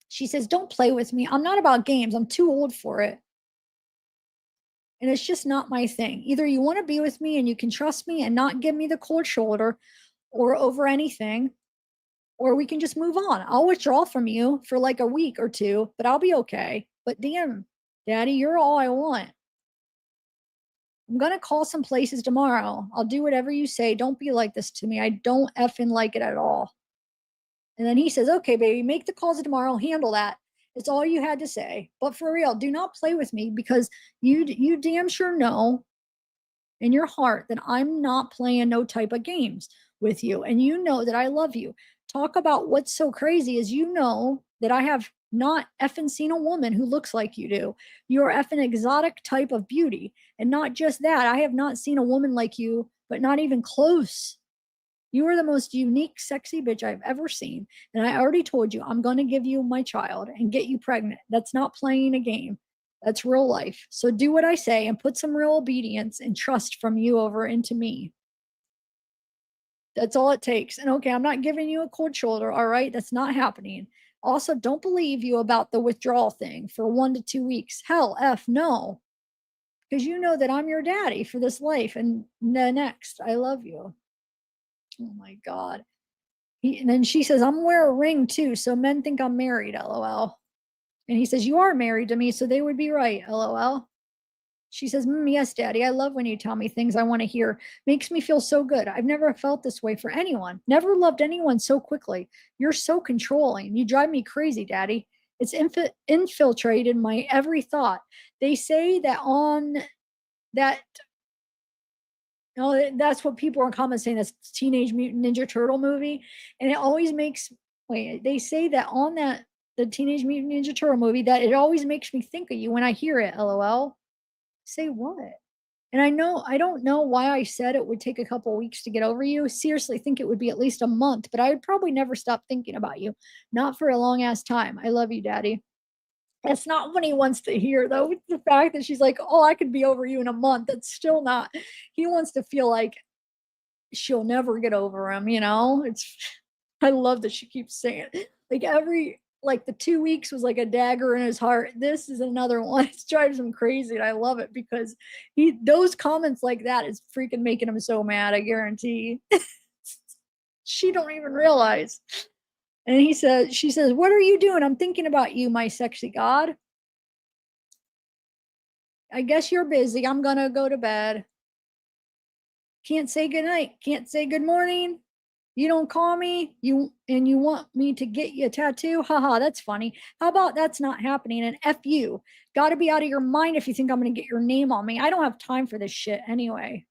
She says, "Don't play with me. I'm not about games. I'm too old for it. And it's just not my thing. Either you want to be with me and you can trust me and not give me the cold shoulder or over anything, or we can just move on. I'll withdraw from you for like a week or two, but I'll be okay. But damn, Daddy, you're all I want. I'm gonna call some places tomorrow. I'll do whatever you say. Don't be like this to me. I don't effing like it at all." And then he says, "Okay, baby, make the calls tomorrow. Handle that. It's all you had to say. But for real, do not play with me because you damn sure know in your heart that I'm not playing no type of games with you. And you know that I love you. Talk about what's so crazy is you know that I have not effing seen a woman who looks like you do. You're effing exotic type of beauty. And not just that, I have not seen a woman like you, but not even close. You are the most unique, sexy bitch I've ever seen. And I already told you I'm going to give you my child and get you pregnant. That's not playing a game. That's real life. So do what I say and put some real obedience and trust from you over into me. That's all it takes. And okay, I'm not giving you a cold shoulder. All right. That's not happening. Also, don't believe you about the withdrawal thing for 1 to 2 weeks. Hell, F no. Because you know that I'm your daddy for this life and the next. I love you. Oh my God. And then she says, "I'm wear a ring too, so men think I'm married, lol." And he says, "You are married to me, so they would be right, lol." She says, "Yes, Daddy, I love when you tell me things I want to hear. Makes me feel so good. I've never felt this way for anyone. Never loved anyone so quickly. You're so controlling. You drive me crazy, Daddy. It's infiltrated my every thought. They say that on that no, that's what people are in comments saying. That's Teenage Mutant Ninja Turtle movie, and it always makes. Wait, they say that on that the Teenage Mutant Ninja Turtle movie that it always makes me think of you when I hear it. LOL. Say what? And I don't know why I said it would take a couple weeks to get over you. Seriously, think it would be at least a month, but I would probably never stop thinking about you. Not for a long ass time. I love you, Daddy. That's not what he wants to hear, though. The fact that she's like, "Oh, I could be over you in a month." That's still not. He wants to feel like she'll never get over him, you know? It's I love that she keeps saying it. Like like the 2 weeks was like a dagger in his heart. This is another one. It drives him crazy. And I love it because he those comments like that is freaking making him so mad, I guarantee. She don't even realize. And she says, "What are you doing? I'm thinking about you, my sexy god. I guess you're busy. I'm gonna go to bed. Can't say good night. Can't say good morning. You don't call me. You want me to get you a tattoo? Haha, that's funny. How about that's not happening? And F you. Gotta be out of your mind if you think I'm gonna get your name on me. I don't have time for this shit anyway."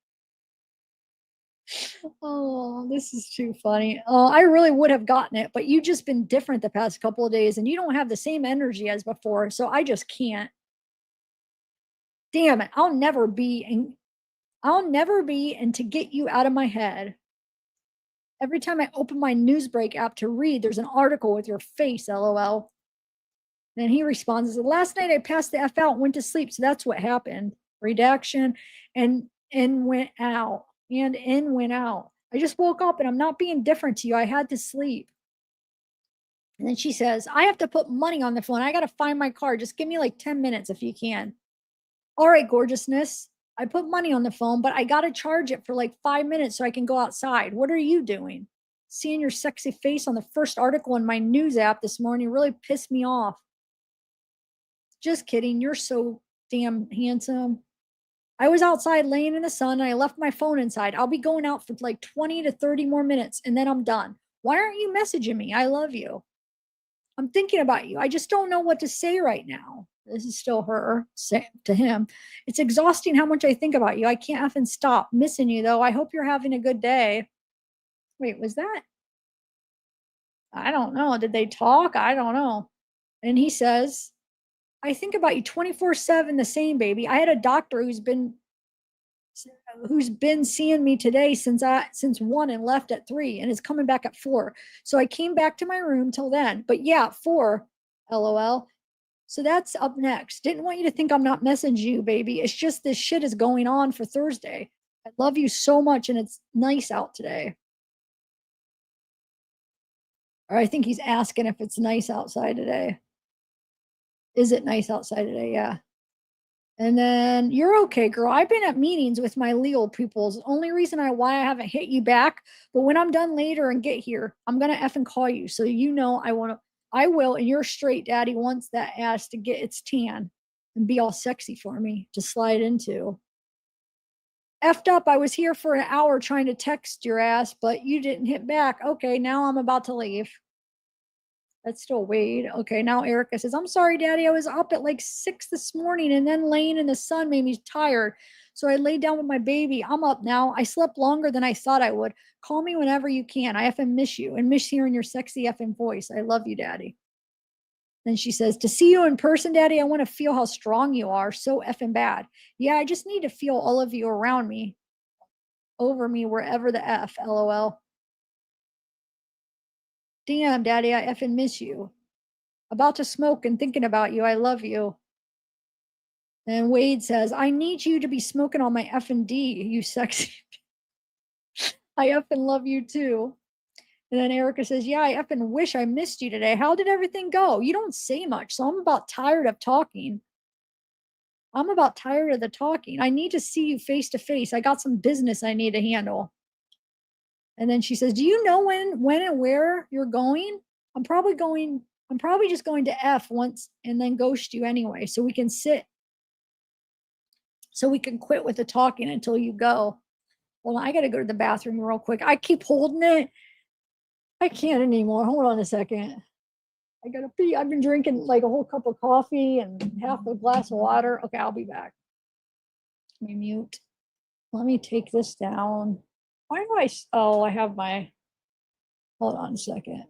Oh, this is too funny. I really would have gotten it, but you just been different the past couple of days and you don't have the same energy as before. So I just can't. Damn it. I'll never be and to get you out of my head. Every time I open my Newsbreak app to read, there's an article with your face, lol. And he responds, "Last night I passed the F out and went to sleep. So that's what happened." Redaction and went out. And in went out. "I just woke up and I'm not being different to you. I had to sleep." And then she says, I have to put money on the phone. I got to find my card. Just give me like 10 minutes if you can. All right, gorgeousness. I put money on the phone, but I got to charge it for like 5 minutes so I can go outside. What are you doing? Seeing your sexy face on the first article in my news app this morning really pissed me off. Just kidding. You're so damn handsome. I was outside laying in the sun and I left my phone inside. I'll be going out for like 20 to 30 more minutes and then I'm done. Why aren't you messaging me? I love you. I'm thinking about you. I just don't know what to say right now. This is still her saying to him. It's exhausting how much I think about you. I can't effing stop missing you though. I hope you're having a good day. Wait, was that? I don't know. Did they talk? I don't know. And he says, I think about you 24/7 the same, baby. I had a doctor who's been seeing me today since 1 and left at 3 and is coming back at 4. So I came back to my room till then. But yeah, 4. LOL. So that's up next. Didn't want you to think I'm not messaging you, baby. It's just this shit is going on for Thursday. I love you so much and it's nice out today. Or I think he's asking if it's nice outside today. Is it nice outside today? Yeah. And then you're okay, girl. I've been at meetings with my legal peoples. Only reason why I haven't hit you back, but when I'm done later and get here, I'm gonna effing call you. So you know I will, and you're straight, daddy wants that ass to get its tan and be all sexy for me to slide into. Effed up, I was here for an hour trying to text your ass, but you didn't hit back. Okay, now I'm about to leave. That's still Wade. Okay, now Erika says, I'm sorry, Daddy. I was up at like 6 this morning and then laying in the sun made me tired. So I laid down with my baby. I'm up now. I slept longer than I thought I would. Call me whenever you can. I effing miss you and miss hearing your sexy effing voice. I love you, Daddy. Then she says, to see you in person, Daddy, I want to feel how strong you are. So effing bad. Yeah, I just need to feel all of you around me, over me, wherever the F, LOL. Damn, Daddy, I effing miss you. About to smoke and thinking about you. I love you. And Wade says, I need you to be smoking on my F&D, you sexy. I effing love you too. And then Erika says, yeah, I effing wish I missed you today. How did everything go? You don't say much, so I'm about tired of talking. I'm about tired of the talking. I need to see you face to face. I got some business I need to handle. And then she says, do you know when and where you're going? I'm probably just going to F once and then ghost you anyway. So we can quit with the talking until you go. Well, I got to go to the bathroom real quick. I keep holding it. I can't anymore. Hold on a second. I got to pee. I've been drinking like a whole cup of coffee and half a glass of water. Okay, I'll be back. Let me mute. Let me take this down. Why do I? Oh, I have my. Hold on a second.